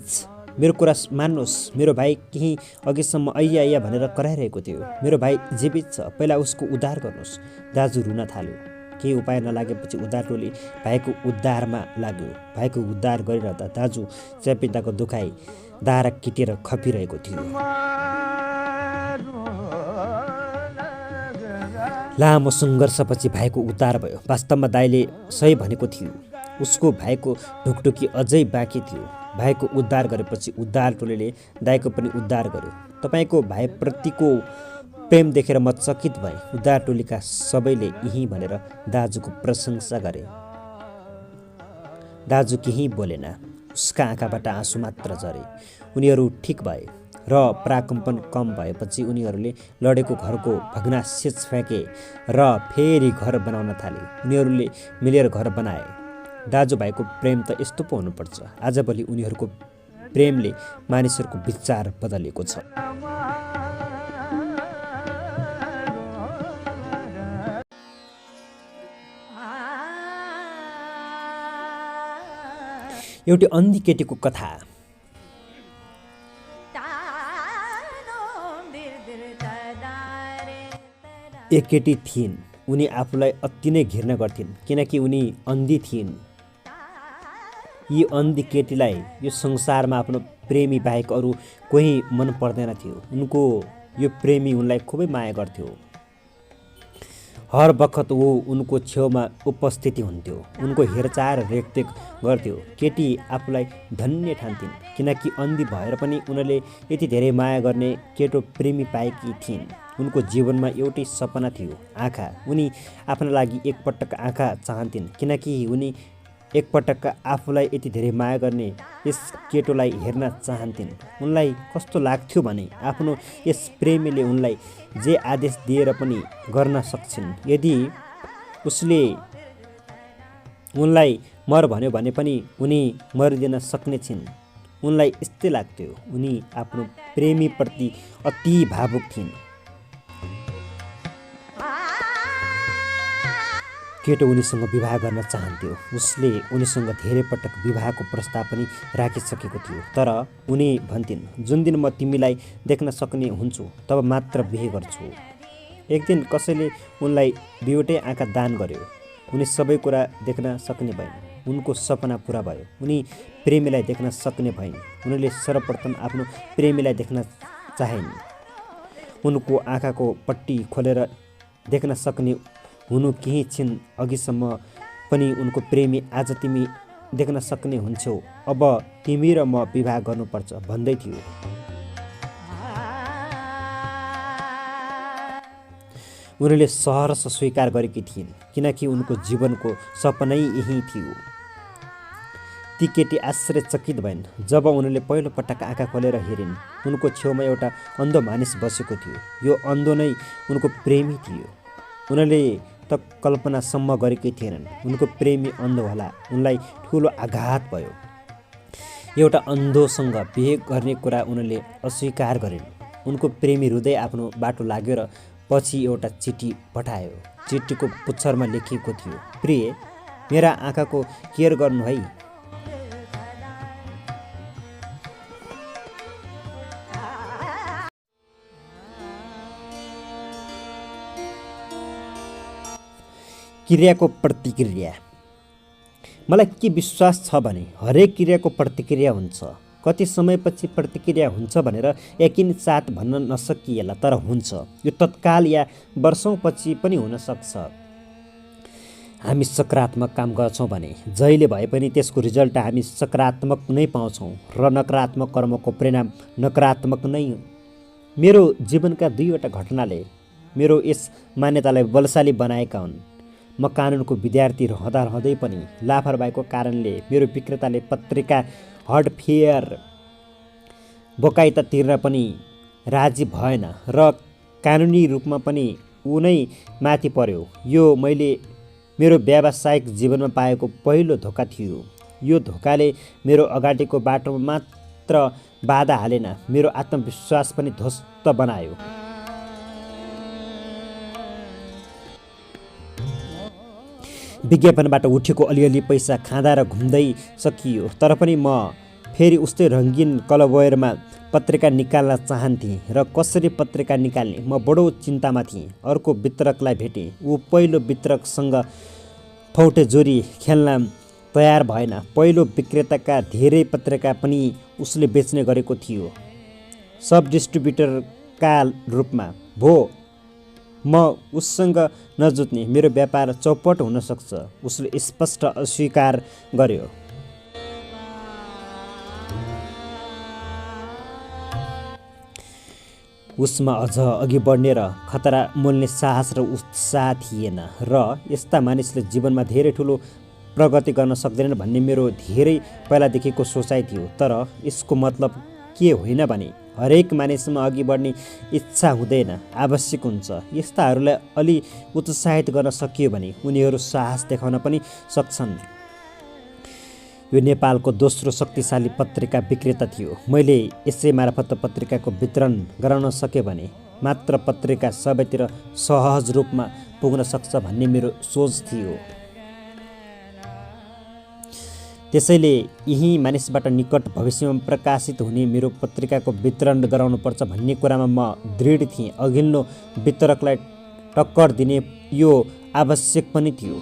A: मेरो कुरा मान्नुहोस्। मेरो भाइ केही अघिसम्म ऐया भनेर कराइरहेको थियो। मेरो भाइ जीवित छ, पहिला उसको उद्धार गर्नुहोस्। दाजु रुन थाल्यो। केही उपाय नलागेपछि उद्धार टोली भाइको उद्धारमा लाग्यो। भाइको उद्धार गरिरहँदा दाजु च्यापिँदाको दुखाइ दारा किटेर खपिरहेको थियो। लामो सङ्घर्षपछि भाइको उद्धार भयो। वास्तवमा दाइले सही भनेको थियो। उसको भाइको ढुकढुकी अझै बाँकी थियो। भाइको उद्धार गरेपछि उद्धार टोलीले दाइको पनि उद्धार गर्यो। तपाईँको भाइप्रतिको प्रेम देखेर म चकित भएँ। उद्धार टोलीका सबैले यही भनेर दाजुको प्रशंसा गरे। दाजु केही बोलेन। उसका आँखाबाट आँसु मात्र झरे। उनीहरू ठिक भए र प्राकम्पन कम भएपछि उनीहरूले लडेको घरको भग्नावशेष फ्याँके र फेरि घर बनाउन थाले। उनीहरूले मिलेर घर बनाए। दाजुभाइको प्रेम त यस्तो पो हुनुपर्छ। आजभोलि उनीहरूको प्रेमले मानिसहरूको विचार बदलेको छ। एउटी अन्धी केटीको कथा। एक केटी थिइन्। उनी आफूलाई अति नै घृणा गर्थिन्, किनकि उनी अन्धी थिइन्। यी अन्धी केटीलाई यो संसारमा आफ्नो प्रेमी बाहेक अरू कोही मन पर्दैन थियो। उनको यो प्रेमी उनलाई खुबै माया गर्थ्यो। हर बखत ऊ उनको छेउमा उपस्थिति हुन्थ्यो, उनको हेरचाह र रेखदेख गर्थ्यो। केटी आफूलाई धन्य ठान्थिन्, किनकि अन्धी भएर पनि उनले यति धेरै माया गर्ने केटो प्रेमी पाएकी थिइन्। उनको जीवनमा एउटै सपना थियो, आँखा। उनी आफ्ना लागि एकपटक आँखा चाहन्थिन्, किनकि उनी एकपटक आफूलाई यति धेरै माया गर्ने यस केटोलाई हेर्न चाहन्थिन्। उनलाई कस्तो लाग्थ्यो भने आफ्नो यस प्रेमीले उनलाई जे आदेश दिएर पनि गर्न सक्छिन्। यदि उसले उनलाई मर भन्यो भने पनि उनी मरिदिन सक्ने छिन्। उनलाई यस्तै लाग्थ्यो। उनी आफ्नो प्रेमीप्रति अति भावुक थिइन्। केटो उनीसँग विवाह गर्न चाहन्थ्यो। उसले उनीसँग धेरै पटक विवाहको प्रस्ताव पनि राखिसकेको थियो। तर उनी भन्थिन्, जुन दिन म तिमीलाई देख्न सक्ने हुन्छु तब मात्र बिहे गर्छु। एक दिन कसैले उनलाई दुईवटै आँखा दान गर्यो। उनी सबै कुरा देख्न सक्ने भइन्। उनको सपना पुरा भयो। उनी प्रेमीलाई देख्न सक्ने भइन्। उनले सर्वप्रथम आफ्नो प्रेमीलाई देख्न चाहिन्। उनको आँखाको पट्टी खोलेर देख्न सक्ने हुनु केही छिन् अघिसम्म पनि उनको प्रेमी आज तिमी देख्न सक्ने हुन्छौ, अब तिमी र म विवाह गर्नुपर्छ भन्दै थियो। उनले सहर्ष स्वीकार गरेकी थिइन्, किनकि उनको जीवनको सपनै यही थियो। ती केटी आश्चर्यचकित भइन् जब उनले पहिलो पटक आँखा खोलेर हेरिन्। उनको छेउमा एउटा अन्धो मानिस बसेको थियो। यो अन्धो नै उनको प्रेमी थियो। उनले त कल्पनासम्म गरेकै थिएनन् उनको प्रेमी अन्धो होला। उनलाई ठुलो आघात भयो। एउटा अन्धोसँग बिहे गर्ने कुरा उनले अस्वीकार गरिन्। उनको प्रेमी रुँदै आफ्नो बाटो लाग्यो र पछि एउटा चिठी पठायो। चिठीको पुच्छरमा लेखिएको थियो, प्रिय, मेरा आँखाको केयर गर्नु है। क्रियाको प्रतिक्रिया। मलाई के विश्वास छ भने हरेक क्रियाको प्रतिक्रिया हुन्छ। कति समयपछि प्रतिक्रिया हुन्छ भनेर यकिन साथ भन्न नसकिएला, तर हुन्छ। यो तत्काल या वर्षौँपछि पनि हुन सक्छ। हामी सकारात्मक काम गर्छौँ भने जहिले भए पनि त्यसको रिजल्ट हामी सकारात्मक नै पाउँछौँ र नकारात्मक कर्मको परिणाम नकारात्मक नै। मेरो जीवनका दुईवटा घटनाले मेरो यस मान्यतालाई बलशाली बनाएका हुन्। म कानुनको विद्यार्थी रहँदै पनि लापरवाहीको कारणले मेरो विक्रेताले पत्रिका हडफेयर बकाई त तिर्न पनि राजी भएन र कानुनी रूपमा पनि ऊ नै माथि पर्यो। यो मैले मेरो व्यावसायिक जीवनमा पाएको पहिलो धोका थियो। यो धोकाले मेरो अगाडिको बाटोमा मात्र बाधा हालेन, मेरो आत्मविश्वास पनि ध्वस्त बनायो। विज्ञापनबाट उठेको अलिअलि पैसा खाँदा र घुम्दै सकियो, तर पनि म फेरि उस्तै रङ्गीन कलबयरमा पत्रिका निकाल्न चाहन्थेँ। र कसरी पत्रिका निकाल्ने म बडो चिन्तामा थिएँ। अर्को वितरकलाई भेटेँ। ऊ पहिलो वितरकसँग फौटे जोरी खेल्न तयार भएन। पहिलो विक्रेताका धेरै पत्रिका पनि उसले बेच्ने गरेको थियो सब डिस्ट्रिब्युटरका रूपमा। भो म उससँग नजुत्ने, मेरो व्यापार चौपट हुन सक्छ, उसले स्पष्ट अस्वीकार गर्यो। उसमा अझ अघि बढ्ने र खतरा मोल्ने साहस र उत्साह थिएन। र यस्ता मानिसले जीवनमा धेरै ठुलो प्रगति गर्न सक्दैनन् भन्ने मेरो धेरै पहिलादेखिको सोचाइ थियो। तर यसको मतलब के होइन भने हरेक मानिसमा अघि बढ्ने इच्छा हुँदैन, आवश्यक हुन्छ। यस्ताहरूलाई अलि उत्साहित गर्न सकियो भने उनीहरू साहस देखाउन पनि सक्छन्। यो नेपालको दोस्रो शक्तिशाली पत्रिका विक्रेता थियो। मैले यसै मार्फत पत्रिकाको वितरण गराउन सकेँ भने मात्र पत्रिका सबैतिर सहज रूपमा पुग्न सक्छ भन्ने मेरो सोच थियो। त्यसैले यही मानिसबाट निकट भविष्यमा प्रकाशित हुने मेरो पत्रिकाको वितरण गराउनुपर्छ भन्ने कुरामा म दृढ थिएँ। अघिल्लो वितरकलाई टक्कर दिने यो आवश्यक पनि थियो।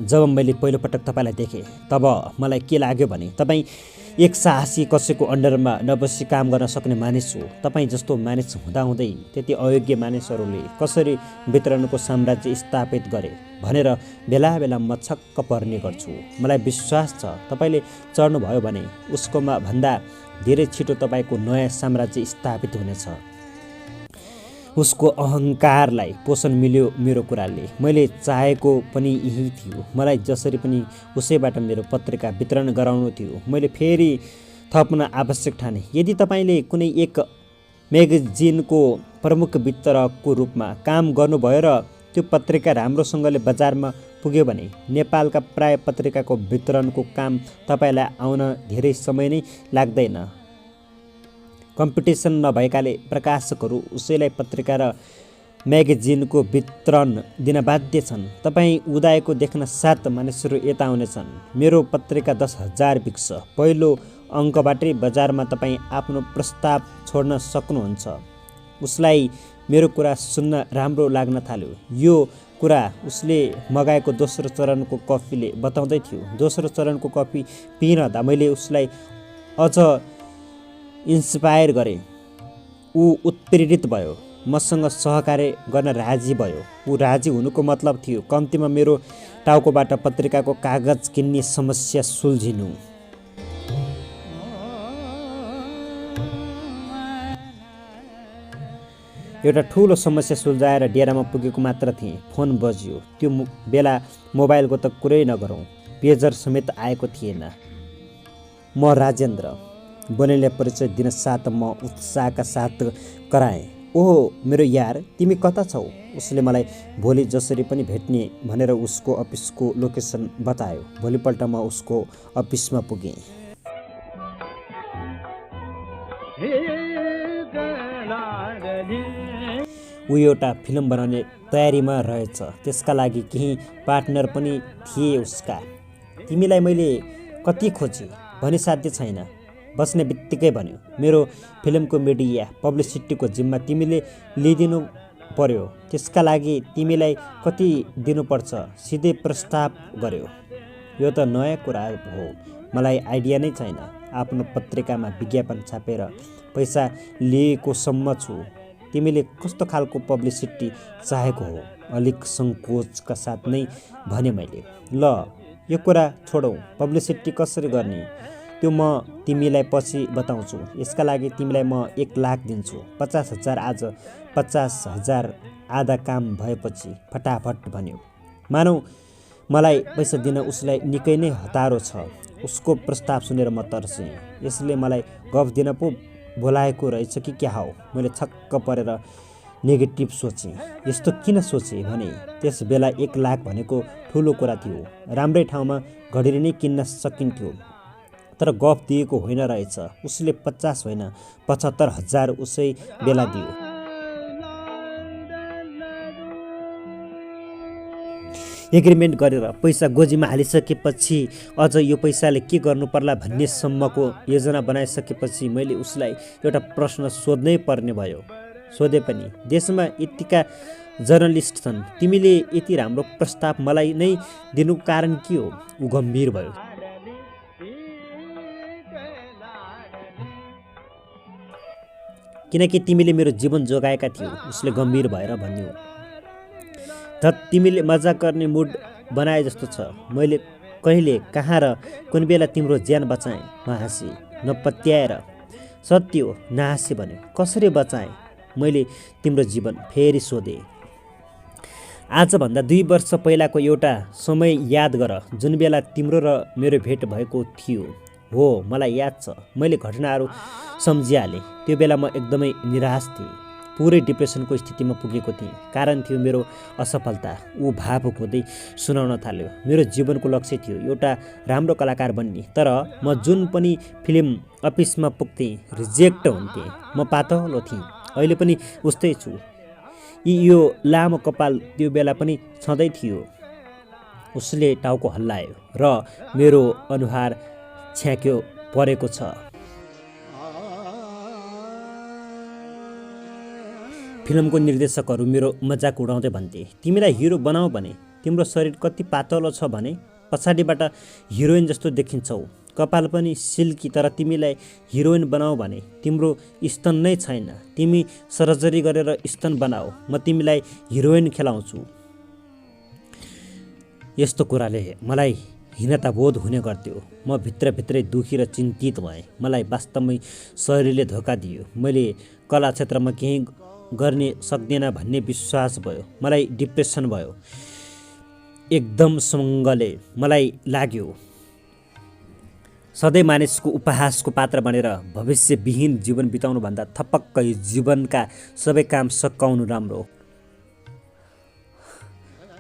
A: जब मैले पहिलोपटक तपाईँलाई देखेँ तब मलाई के लाग्यो भने तपाईँ एक साहसी कसैको अन्डरमा नबसी काम गर्न सक्ने मानिस हो। तपाईँ जस्तो मानिस हुँदाहुँदै त्यति अयोग्य मानिसहरूले कसरी वितरणको साम्राज्य स्थापित गरे भनेर बेला बेला म छक्क पर्ने गर्छु। मलाई विश्वास छ तपाईँले चढ्नुभयो भने उसकोमा भन्दा धेरै छिटो तपाईँको नयाँ साम्राज्य स्थापित हुनेछ। उसको अहङ्कारलाई पोषण मिल्यो मेरो कुराले। मैले चाहेको पनि यही थियो। मलाई जसरी पनि उसैबाट मेरो पत्रिका वितरण गराउनु थियो। मैले फेरि थप्न आवश्यक ठाने, यदि तपाईँले कुनै एक म्यागजिनको प्रमुख वितरकको रूपमा काम गर्नुभयो र त्यो पत्रिका राम्रोसँगले बजारमा पुग्यो भने नेपालका प्राय पत्रिकाको वितरणको काम तपाईँलाई आउन धेरै समय नै लाग्दैन। कम्पिटिसन नभएकाले प्रकाशकहरू उसैलाई पत्रिका र म्यागजिनको वितरण दिन बाध्य छन्। तपाईँ उदाएको देख्न 7 मानिसहरू यता आउनेछन्। मेरो पत्रिका 10,000 बिक्छ। पहिलो अङ्कबाटै बजारमा तपाईँ आफ्नो प्रस्ताव छोड्न सक्नुहुन्छ। उसलाई मेरो कुरा सुन्न राम्रो लाग्न थाल्यो। यो कुरा उसले मगाएको दोस्रो चरणको कफीले बताउँदै थियो। दोस्रो चरणको कफी पिइरहँदा मैले उसलाई अझ इन्स्पायर गरेँ। ऊ उत्प्रेरित भयो, मसँग सहकार्य गर्न राजी भयो। ऊ राजी हुनुको मतलब थियो कम्तीमा मेरो टाउकोबाट पत्रिकाको कागज किन्ने समस्या सुल्झिनु। एउटा ठुलो समस्या सुल्झाएर डेरामा पुगेको मात्र थिएँ। फोन बज्यो। त्यो बेला मोबाइलको त कुरै नगरौँ, पेजर समेत आएको थिएन। म राजेन्द्र, बोलीले परिचय दिन साथ म उत्साहका साथ कराएँ। ओहो मेरो यार, तिमी कता छौ? उसले मलाई भोलि जसरी पनि भेट्ने भनेर उसको अफिसको लोकेसन बतायो। भोलिपल्ट म उसको अफिसमा पुगेँ। ऊ एउटा फिल्म बनाउने तयारीमा रहेछ। त्यसका लागि केही पार्टनर पनि थिए उसका। तिमीलाई मैले कति खोजेँ भने साध्य छैन, बस्ने बित्तिकै भन्यो। मेरो फिल्मको मिडिया पब्लिसिटीको जिम्मा तिमीले लिइदिनु पर्यो। त्यसका लागि तिमीलाई कति दिनुपर्छ सिधै प्रस्ताव गर्यो। यो त नयाँ कुरा हो, मलाई आइडिया नै छैन। आफ्नो पत्रिकामा विज्ञापन छापेर पैसा लिएकोसम्म छु। तिमीले कस्तो खालको पब्लिसिटी चाहेको हो? अलिक सङ्कोचका साथ नै भने मैले। ल यो कुरा छोडौँ, पब्लिसिटी कसरी गर्ने त्यो म तिमीलाई पछि बताउँछु। यसका लागि तिमीलाई म 1 लाख दिन्छु। 50,000 आज, 50,000 आधा काम भएपछि, फटाफट भन्यो। मानौ मलाई पैसा दिन उसलाई निकै नै हतारो छ। उसको प्रस्ताव सुनेर म तर्सेँ। यसले मलाई गफ दिन पो बोलाएको रहेछ कि क्या हो? मैले छक्क परेर नेगेटिभ सोचेँ। यस्तो किन सोचेँ भने त्यस बेला 1 लाख भनेको ठुलो कुरा थियो। राम्रै ठाउँमा घडी नै किन्न सकिन्थ्यो। तर गफ दिएको होइन रहेछ। उसले 50 होइन 75,000 उसै बेला दियो। एग्रिमेन्ट गरेर पैसा गोजीमा हालिसकेपछि अझ यो पैसाले के गर्नु पर्ला भन्ने सम्मको योजना बनाइसकेपछि मैले उसलाई एउटा प्रश्न सोध्नै पर्ने भयो। सोधे पनि, देशमा यतिका जर्नलिस्ट छन्, तिमीले यति राम्रो प्रस्ताव मलाई नै दिनुको कारण के हो? ऊ गम्भीर भयो। किनकि तिमीले मेरो जीवन जोगाएका थियौ, उसले गम्भीर भएर भन्यो। त तिमीले मजाक गर्ने मुड बनाए जस्तो छ। मैले कहिले, कहाँ र कुन बेला तिम्रो ज्यान बचाएँ? म हाँसी नपत्याएर। सत्य हो, नहाँसी भन्यो। कसरी बचाएँ? मैले तिम्रो जीवन फेरि सोधेँ। आजभन्दा 2 वर्ष पहिलाको एउटा समय याद गर, जुन बेला तिम्रो र मेरो भेट भएको थियो। हो मलाई याद छ। मैले घटनाहरू सम्झिहालेँ। त्यो बेला म एकदमै निराश थिएँ। पुरै डिप्रेसनको स्थितिमा पुगेको थिएँ। कारण थियो मेरो असफलता। ऊ भावुक हुँदै सुनाउन थाल्यो। मेरो जीवनको लक्ष्य थियो एउटा राम्रो कलाकार बन्ने। तर म जुन पनि फिल्म अफिसमा पुग्थेँ रिजेक्ट हुन्थेँ। म पातलो थिएँ। अहिले पनि उस्तै छु। यो लामो कपाल त्यो बेला पनि छँदै थियो। उसले टाउको हल्लायो र मेरो अनुहार छ्याक्यो परेको छ। फिल्मको निर्देशकहरू मेरो मजाक उडाउँदै भन्थे, तिमीलाई हिरो बनाऊ भने तिम्रो शरीर कति पातलो छ भने पछाडिबाट हिरोइन जस्तो देखिन्छौ। कपाल पनि सिल्की, तर तिमीलाई हिरोइन बनाऊ भने तिम्रो स्तन नै छैन। तिमी सर्जरी गरेर स्तन बनाऊ, म तिमीलाई हिरोइन खेलाउँछु। यस्तो कुराले मलाई हीनताबोध हुने गर्थ्यो। म भित्रभित्रै दुखी र चिन्तित भएँ। मलाई वास्तवमै शरीरले धोका दियो। मैले कला क्षेत्रमा केही गर्ने सक्दिनँ भन्ने विश्वास भयो। मलाई डिप्रेसन भयो। एकदम सँगले मलाई लाग्यो सधैँ मानिसको उपहासको पात्र बनेर भविष्यविहीन जीवन बिताउनुभन्दा थपक्क जीवनका सबै काम सकाउनु राम्रो।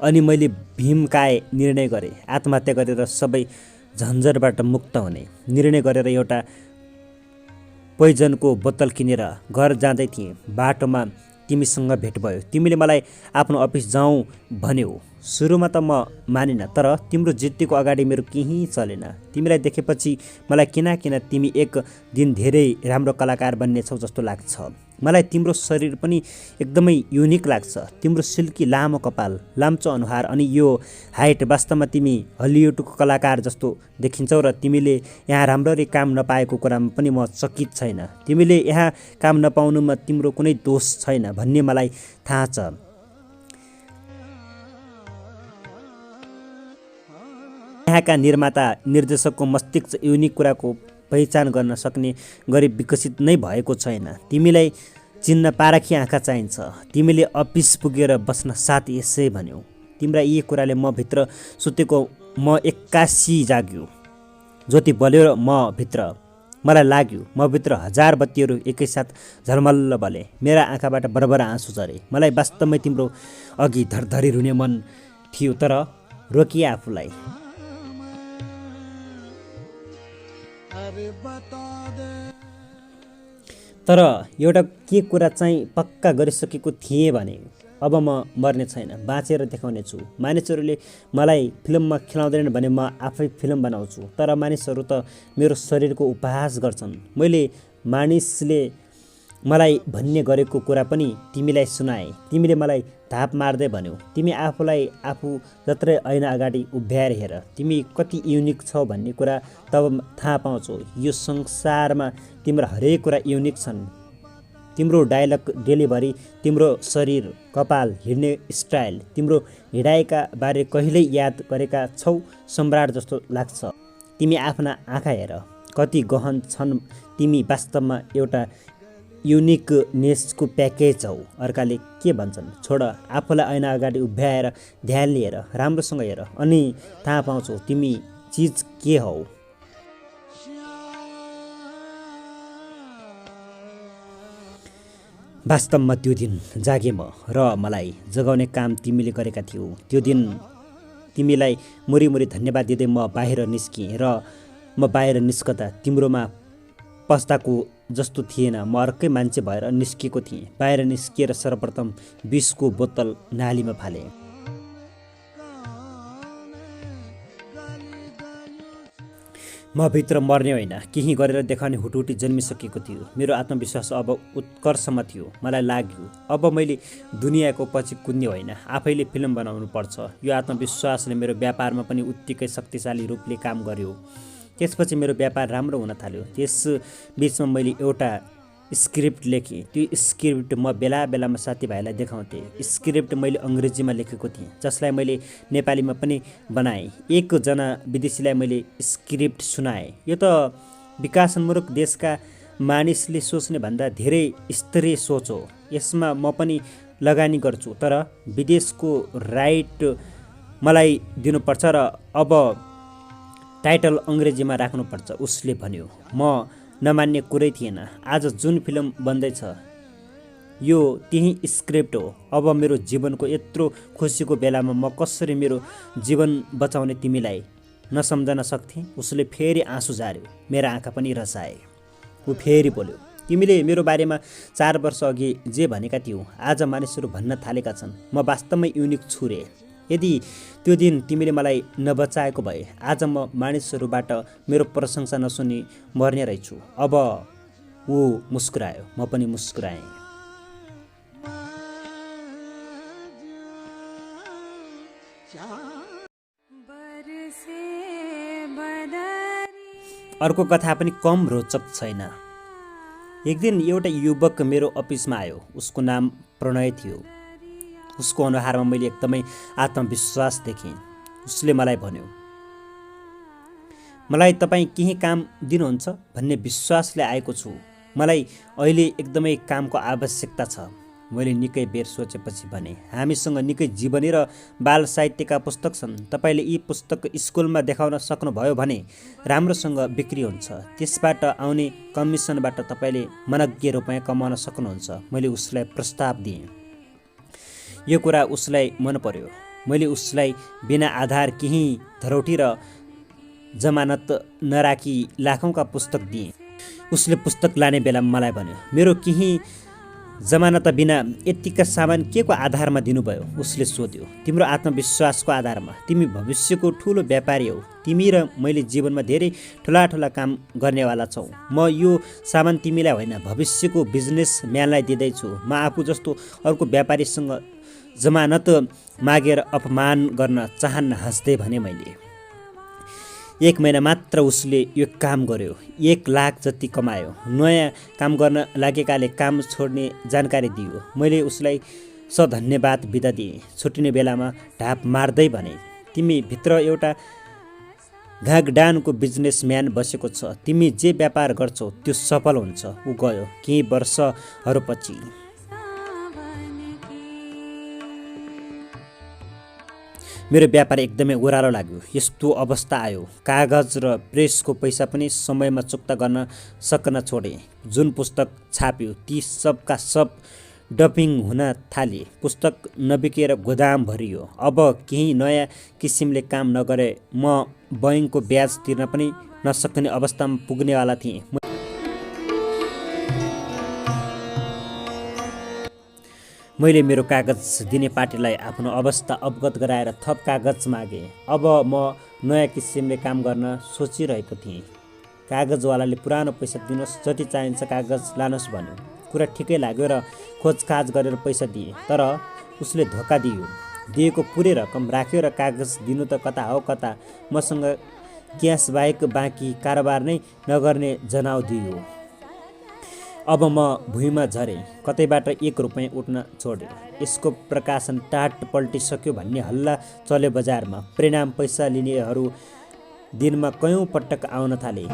A: अनि मैले भीमकाय निर्णय गरेँ, आत्महत्या गरेर सबै झन्झटबाट मुक्त हुने निर्णय गरेर एउटा पोइजनको बोतल किनेर घर जाँदै थिएँ। बाटोमा तिमीसँग भेट भयो। तिमीले मलाई आफ्नो अफिस जाउँ भन्यौ। सुरुमा त म मानिनँ, तर तिम्रो जिद्दीको अगाडि मेरो केही चलेन। तिमीलाई देखेपछि मलाई किन तिमी एक दिन धेरै राम्रो कलाकार बन्नेछौ जस्तो लाग्छ। मलाई तिम्रो शरीर पनि एकदमै युनिक लाग्छ। तिम्रो सिल्की लामो कपाल, लाम्चो अनुहार अनि यो हाइट, वास्तवमा तिमी हलिउडको कलाकार जस्तो देखिन्छौ। र तिमीले यहाँ राम्ररी काम नपाएको कुरामा पनि म चकित छैन। तिमीले यहाँ काम नपाउनुमा तिम्रो कुनै दोष छैन भन्ने मलाई थाहा छ। यहाँका निर्माता निर्देशकको मस्तिष्क युनिक कुराको पहिचान गर्न सक्ने गरी विकसित नै भएको छैन। तिमीलाई चिन्न पारखी आँखा चाहिन्छ। तिमीले अफिस पुगेर बस्न साथ यसै भन्यौ। तिम्रा यी कुराले म भित्र सुतेको म एक्कासी जाग्यो। ज्योति बल्यो म भित्र। मलाई लाग्यो म भित्र हजार बत्तीहरू एकैसाथ झलमल्ल बले। मेरा आँखाबाट बरबर आँसु झरे। मलाई वास्तवमै तिम्रो अघि धरधरी रुने मन थियो, तर रोकिए आफूलाई। तर एउटा के कुरा चाहिँ पक्का गरिसकेको थिएँ भने अब म मर्ने छैन, बाँचेर देखाउने छु। मानिसहरूले मलाई फिल्ममा खेलाउँदैनन् भने म आफै फिल्म बनाउँछु। तर मानिसहरू त मेरो शरीरको उपहास गर्छन्। मैले मानिसले मलाई भन्ने गरेको कुरा पनि तिमीलाई सुनाएँ। तिमीले मलाई धाप मार्दै भन्यौ। तिमी आफूलाई आफू जत्रै ऐना अगाडि उभ्याएर हेर। तिमी कति युनिक छौ भन्ने कुरा तब थाहा पाउँछौ। यो संसारमा तिम्रो हरेक कुरा युनिक छन्। तिम्रो डायलग डेलिभरी, तिम्रो शरीर, कपाल, हिँड्ने स्टाइल, तिम्रो हिँडाइका बारे कहिल्यै याद गरेका छौ सम्राट जस्तो लाग्छ। तिमी आफ्ना आँखा हेर, कति गहन छन्। तिमी वास्तवमा एउटा युनिकनेसको प्याकेज हौ। अर्काले के भन्छन् छोड, आफूलाई ऐना अगाडि उभ्याएर ध्यान लिएर राम्रोसँग हेर, अनि थाहा पाउँछौ तिमी चिज के हौ। वास्तवमा त्यो दिन जागे म, र मलाई जगाउने काम तिमीले गरेका थियौ। त्यो दिन तिमीलाई मुरी धन्यवाद दिँदै म बाहिर निस्किएँ, र म बाहिर निस्कदा तिम्रोमा पस्ताको जस्तो थिएन। म अर्कै मान्छे भएर निस्किएको थिएँ। बाहिर निस्किएर सर्वप्रथम विषको बोतल नालीमा फालेँ। म भित्र मर्ने होइन, केही गरेर देखाउने हुटुटी जन्मिसकेको थियो। मेरो आत्मविश्वास अब उत्कर्षमा थियो। मलाई लाग्यो अब मैले दुनियाँको पछि कुद्ने होइन, आफैले फिल्म बनाउनु पर्छ। यो आत्मविश्वासले मेरो व्यापारमा पनि उत्तिकै शक्तिशाली रूपले काम गर्यो। त्यसपछि मेरो व्यापार राम्रो हुन थाल्यो। त्यस बिचमा मैले एउटा स्क्रिप्ट लेखेँ। त्यो स्क्रिप्ट म बेला बेलामा साथीभाइलाई देखाउँथेँ। स्क्रिप्ट मैले अङ्ग्रेजीमा लेखेको थिएँ, जसलाई मैले नेपालीमा पनि बनाएँ। एकजना विदेशीलाई मैले स्क्रिप्ट सुनाएँ। यो त विकासोन्मुख देशका मानिसले सोच्ने भन्दा धेरै स्तरीय सोच हो। यसमा म पनि लगानी गर्छु, तर विदेशको राइट मलाई दिनुपर्छ र अब टाइटल अङ्ग्रेजीमा राख्नुपर्छ, उसले भन्यो। म नमान्ने कुरै थिएन। आज जुन फिल्म बन्दैछ यो त्यही स्क्रिप्ट हो। अब मेरो जीवनको यत्रो खुसीको बेलामा म कसरी मेरो जीवन बचाउने तिमीलाई नसम्झन सक्थेँ। उसले फेरि आँसु झार्यो। मेरा आँखा पनि रसाए। ऊ फेरि बोल्यो, तिमीले मेरो बारेमा 4 वर्ष अघि जे भनेका थियौ आज मानिसहरू भन्न थालेका छन्। म वास्तवमै युनिक छु रे। यदि त्यो दिन तिमीले मलाई नबचाएको भए आज म मानिसहरूबाट मेरो प्रशंसा नसुनी मर्ने रहेछु। अब ऊ मुस्कुरायो। म पनि मुस्कुराएँ। अर्को कथा पनि कम रोचक छैन। एक दिन एउटा युवक मेरो अफिसमा आयो। उसको नाम प्रणय थियो। उसको अनुहारमा मैले एकदमै आत्मविश्वास देखेँ। उसले मलाई भन्यो, मलाई तपाईँ केही काम दिनुहुन्छ भन्ने विश्वासले आएको छु। मलाई अहिले एकदमै कामको आवश्यकता छ। मैले निकै बेर सोचेपछि भने, हामीसँग निकै जीवनी र बाल साहित्यका पुस्तक छन्। तपाईँले यी पुस्तक स्कुलमा देखाउन सक्नुभयो भने राम्रोसँग बिक्री हुन्छ। त्यसबाट आउने कमिसनबाट तपाईँले मनज्ञ रुपैयाँ कमाउन सक्नुहुन्छ। मैले उसलाई प्रस्ताव दिएँ। यो कुरा उसलाई मन पर्यो। मैले उसलाई बिना आधार केही धरोटी र जमानत नराखी लाखौँका पुस्तक दिएँ। उसले पुस्तक लाने बेलामा मलाई भन्यो, मेरो केही जमानत बिना यतिका सामान के को आधारमा दिनुभयो? उसले सोध्यो। तिम्रो आत्मविश्वासको आधारमा। तिमी भविष्यको ठुलो व्यापारी हौ। तिमी र मैले जीवनमा धेरै ठुला ठुला काम गर्नेवाला छौँ। म यो सामान तिमीलाई होइन, भविष्यको बिजनेसम्यानलाई दिँदैछु। म आफू जस्तो अर्को व्यापारीसँग जमानत मागेर अपमान गर्न चाहन्न, हाँस्दै भने मैले। 1 महिना मात्र उसले यो काम गर्यो। 1 लाख जति कमायो। नयाँ काम गर्न लागेकाले काम छोड्ने जानकारी दियो। मैले उसलाई सधन्यवाद बिदा दिएँ। छुट्टिने बेलामा ढाप मार्दै भने, तिमी भित्र एउटा घागडानको बिजनेसम्यान बसेको छ। तिमी जे व्यापार गर्छौ त्यो सफल हुन्छ। ऊ गयो। केही वर्षहरूपछि मेरो व्यापार एकदमै ओह्रालो लाग्यो। यस्तो अवस्था आयो, कागज र प्रेसको पैसा पनि समयमा चुक्ता गर्न सक्न छोडे। जुन पुस्तक छाप्यो ती सबका सब डपिङ हुन थाले। पुस्तक नबिकेर गोदाम भरियो। अब केही नयाँ किसिमले काम नगरे म बैङ्कको ब्याज तिर्न पनि नसक्ने अवस्थामा पुग्नेवाला थिएँ। मैले मेरो कागज दिने पार्टीलाई आफ्नो अवस्था अवगत गराएर थप कागज मागेँ। अब म नयाँ किसिमले काम गर्न सोचिरहेको थिएँ। कागजवालाले पुरानो पैसा दिनुहोस्, जति चाहिन्छ कागज लानुहोस् भन्यो। कुरा ठिकै लाग्यो र खोजखाज गरेर पैसा दिएँ। तर उसले धोका दियो। दिएको पुरै रकम राख्यो र कागज दिनु त कता हो कता मसँग क्यास बाहेक बाँकी कारोबार नै नगर्ने जनाउ दियो। अब म भुइँमा झरेँ। कतैबाट 1 रुपैयाँ उठ्न छोड्यो। यसको प्रकाशन टाट पल्टिसक्यो भन्ने हल्ला चल्यो बजारमा। परिणाम पैसा लिनेहरू दिनमा कयौँ पटक आउन थाले।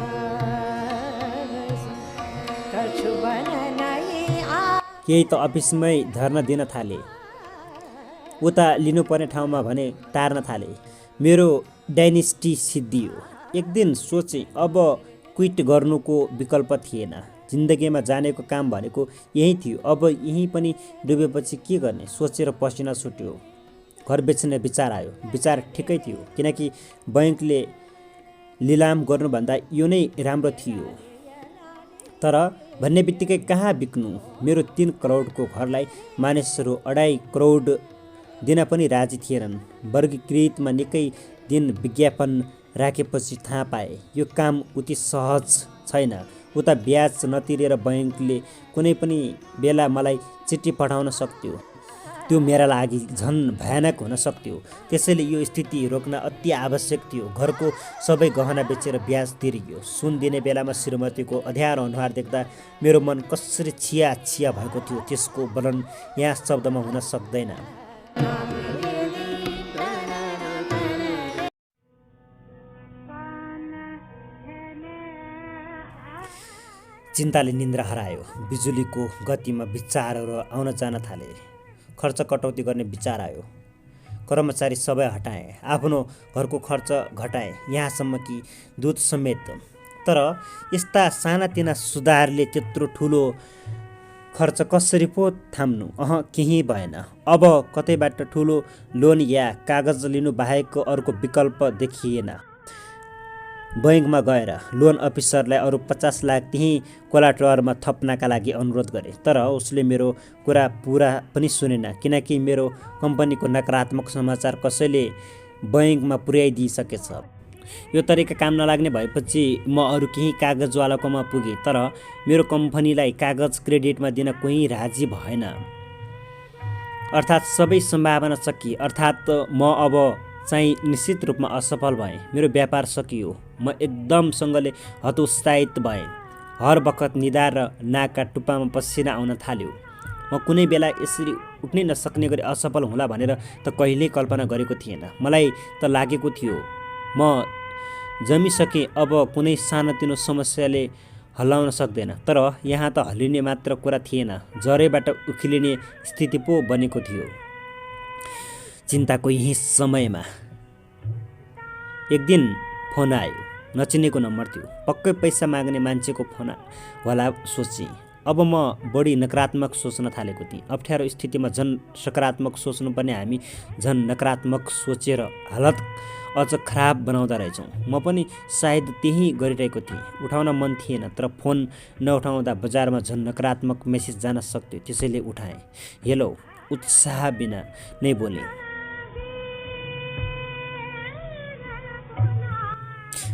A: केही त अफिसमै धर्ना दिन थाले। उता लिनुपर्ने ठाउँमा भने टार्न थाले। मेरो डाइनेस्टी सिद्धियो। एक दिन सोचेँ, अब क्विट गर्नुको विकल्प थिएन। जिन्दगीमा जानेको काम भनेको यही थियो। अब यही पनि डुबेपछि के गर्ने सोचेर पसिना छुट्यो। घर बेच्ने विचार आयो। विचार ठिकै थियो, किनकि बैङ्कले लिलाम गर्नुभन्दा यो नै राम्रो थियो। तर भन्ने बित्तिकै कहाँ बिक्नु? मेरो 3 करोडको घरलाई मानिसहरू 2.5 करोड दिन पनि राजी थिएनन्। वर्गीकृतमा निकै दिन विज्ञापन राखेपछि थाहा पाए यो काम उति सहज छैन। उता ब्याज नतिरेर बैङ्कले कुनै पनि बेला मलाई चिठी पठाउन सक्थ्यो। त्यो मेरा लागि झन् भयानक हुन सक्थ्यो। त्यसैले यो स्थिति रोक्न अति आवश्यक थियो। घरको सबै गहना बेचेर ब्याज तिरियो। सुन दिने बेलामा श्रीमतीको अँध्यारो अनुहार देख्दा मेरो मन कसरी छिया छिया भएको थियो, त्यसको वर्णन यहाँ शब्दमा हुन सक्दैन। चिन्ताले निन्द्रा हरायो। बिजुलीको गतिमा विचारहरू आउन जान थाले। खर्च कटौती गर्ने विचार आयो। कर्मचारी सबै हटाएँ। आफ्नो घरको खर्च घटाएँ, यहाँसम्म कि दुध समेत। तर यस्ता सानातिना सुधारले त्यत्रो ठुलो खर्च कसरी पो थाम्नु? केही भएन। अब कतैबाट ठुलो लोन या कागज लिनु बाहेक अर्को विकल्प देखिएन। बैङ्कमा गएर लोन अफिसरलाई अरू 50 लाख त्यही कोलाटरमा थप्नका लागि अनुरोध गरेँ। तर उसले मेरो कुरा पुरा पनि सुनेन, किनकि मेरो कम्पनीको नकारात्मक समाचार कसैले बैङ्कमा पुर्याइदिइसकेछ। यो तरिका काम नलाग्ने भएपछि म अरू केही कागजवालाकोमा पुगेँ। तर मेरो कम्पनीलाई कागज क्रेडिटमा दिन कोही राजी भएन। अर्थात् सबै सम्भावना सकिए। अर्थात् म अब चाहिँ निश्चित रूपमा असफल भएँ। मेरो व्यापार सकियो। म एकदमसँगले हतोत्साहित भएँ। हर बखत निधार र नाकका टुप्पामा पसिना आउन थाल्यो। म कुनै बेला यसरी उठ्नै नसक्ने गरी असफल होला भनेर त कहिल्यै कल्पना गरेको थिएन। मलाई त लागेको थियो म जमिसकेँ, अब कुनै सानोतिनो समस्याले हल्लाउन सक्दैन। तर यहाँ त हल्लिने मात्र कुरा थिएन, जरैबाट उखिलिने स्थिति पो बनेको थियो। चिन्ताको यही समयमा एक दिन फोन आयो। नचिनेको नम्बर थियो। पक्कै पैसा माग्ने मान्छेको फोन होला सोचेँ। अब म बढी नकारात्मक सोच्न थालेको थिएँ। अप्ठ्यारो स्थितिमा झन् सकारात्मक सोच्नुपर्ने हामी झन् नकारात्मक सोचेर हालत अझ खराब बनाउँदा रहेछौँ। म पनि सायद त्यही गरिरहेको थिएँ। उठाउन मन थिएन, तर फोन नउठाउँदा बजारमा झन् नकारात्मक मेसेज जान सक्थ्यो, त्यसैले उठाएँ। हेलो, उत्साह बिना नै बोलेँ।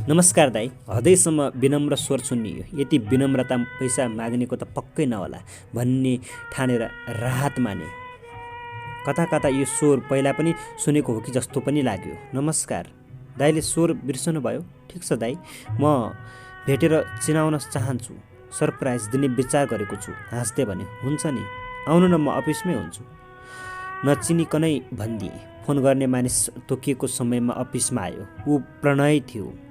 A: नमस्कार दाइ। हृदयसम्म विनम्र स्वर सुनियो। यति विनम्रता पैसा माग्नेको त पक्कै नहोला भन्ने ठानेर राहत माने। कता कता यो स्वर पहिला पनि सुनेको हो कि जस्तो पनि लाग्यो। नमस्कार। दाइले स्वर बिर्सनु भयो? ठिक छ दाइ, म भेटेर चिनाउन चाहन्छु। सरप्राइज दिने विचार गरेको छु। हाँस्दै भने, हुन्छ नि, आउनु न, म अफिसमै हुन्छु। नचिनिकनै भनिदिएँ। फोन गर्ने मानिस तोकिएको समयमा अफिसमा आयो। ऊ प्रणय थियो।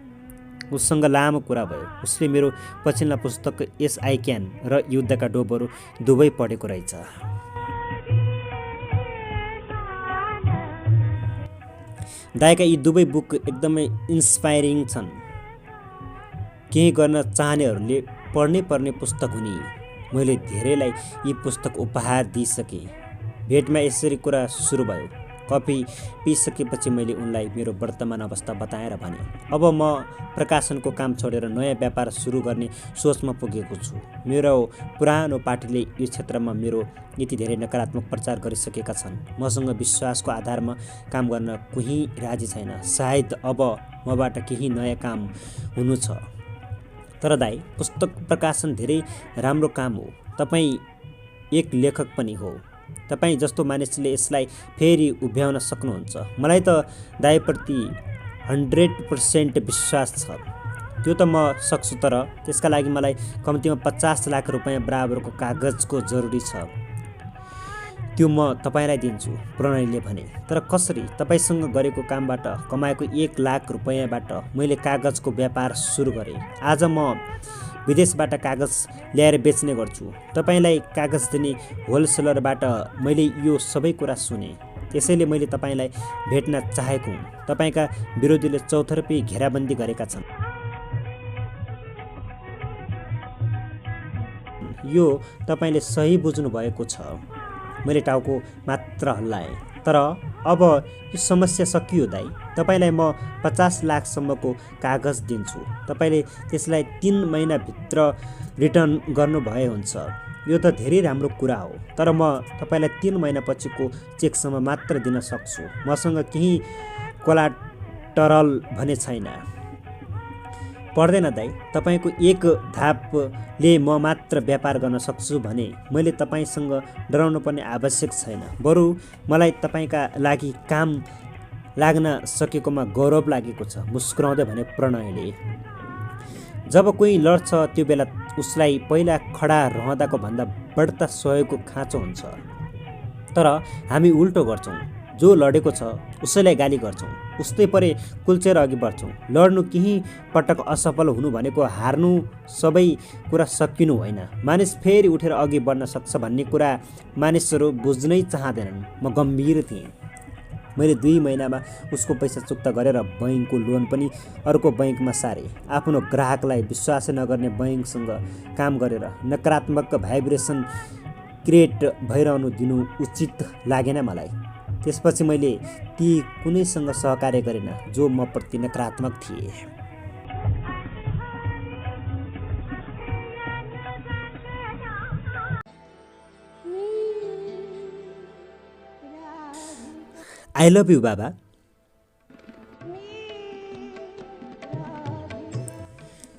A: उसँग लामो कुरा भयो। उसले मेरो पछिल्ला पुस्तक यस आई क्यान र युद्धका डोबहरू दुवै पढेको रहेछ। दाइका यी दुवै बुक एकदमै इन्स्पायरिङ छन्। केही गर्न चाहनेहरूले पढ्नै पर्ने पुस्तक हुने। मैले धेरैलाई यी पुस्तक उपहार दिइसकेँ। भेटमा यसरी कुरा सुरु भयो। कफी पिइसकेपछि मैले उनलाई मेरो वर्तमान अवस्था बताएर भने, अब म प्रकाशनको काम छोडेर नयाँ व्यापार सुरु गर्ने सोचमा पुगेको छु। मेरो पुरानो पार्टीले यो क्षेत्रमा मेरो यति धेरै नकारात्मक प्रचार गरिसकेका छन्। मसँग विश्वासको आधारमा काम गर्न कोही राजी छैन। सायद अब मबाट केही नयाँ काम हुनु छ। तर दाइ, पुस्तक प्रकाशन धेरै राम्रो काम हो। तपाईँ एक लेखक पनि हो। तपाईँ जस्तो मानिसले यसलाई फेरि उभ्याउन सक्नुहुन्छ। मलाई त दाइप्रति 100% विश्वास छ। त्यो त म सक्छु, तर त्यसका लागि मलाई कम्तीमा 50 लाख रुपैयाँ बराबरको कागजको जरुरी छ। त्यो म तपाईँलाई दिन्छु, प्रणयले भने। तर कसरी? तपाईँसँग गरेको कामबाट कमाएको 1 लाख रुपैयाँबाट मैले कागजको व्यापार सुरु गरेँ। आज म विदेशबाट कागज ल्याएर बेच्ने गर्छु। तपाईँलाई कागज दिने होलसेलरबाट मैले यो सबै कुरा सुने। त्यसैले मैले तपाईँलाई भेट्न चाहेको हुँ। तपाईँका विरोधीले चौतर्फी घेराबन्दी गरेका छन्। यो तपाईँले सही बुझ्नु भएको छ। मैले टाउको मात्र हल्लाएँ। तर अब यो समस्या सकियो दाइ। तपाईँलाई म 50 लाखसम्मको कागज दिन्छु। तपाईँले त्यसलाई 3 महिनाभित्र रिटर्न गर्नुभए हुन्छ। यो त धेरै राम्रो कुरा हो। तर म तपाईँलाई 3 महिनापछिको चेकसम्म मात्र दिन सक्छु। मसँग केही कोलाटरल भने छैन। पर्दैन दाइ। तपाईँको एक धापले म मात्र व्यापार गर्न सक्छु भने मैले तपाईँसँग डराउनु पर्ने आवश्यक छैन। बरु मलाई तपाईँका लागि काम लाग्न सकेकोमा गौरव लागेको छ, मुस्कुराउँदै भने प्रणयले। जब कोही लड्छ त्यो बेला उसलाई पहिला खडा रहँदाको भन्दा बढ्ता सहयोगको खाँचो हुन्छ। तर हामी उल्टो गर्छौँ। जो लडेको छ उसैलाई गाली गर्छौँ। उस्तै परे कुल्चेर अघि बढ्छौँ। लड्नु केही पटक असफल हुनु भनेको हार्नु सबै कुरा सकिनु होइन। मानिस फेरि उठेर अघि बढ्न सक्छ भन्ने कुरा मानिसहरू बुझ्नै चाहँदैनन्। म गम्भीर थिएँ। मैले 2 महिनामा उसको पैसा चुक्ता गरेर बैङ्कको लोन पनि अर्को बैङ्कमा सारेँ। आफ्नो ग्राहकलाई विश्वासै नगर्ने बैङ्कसँग काम गरेर नकारात्मक भाइब्रेसन क्रिएट भइरहनु दिनु उचित लागेन मलाई। त्यसपछि मैले ती कुनैसँग सहकार्य गरेन जो म प्रति नकारात्मक थिए। आई लभ यु बाबा।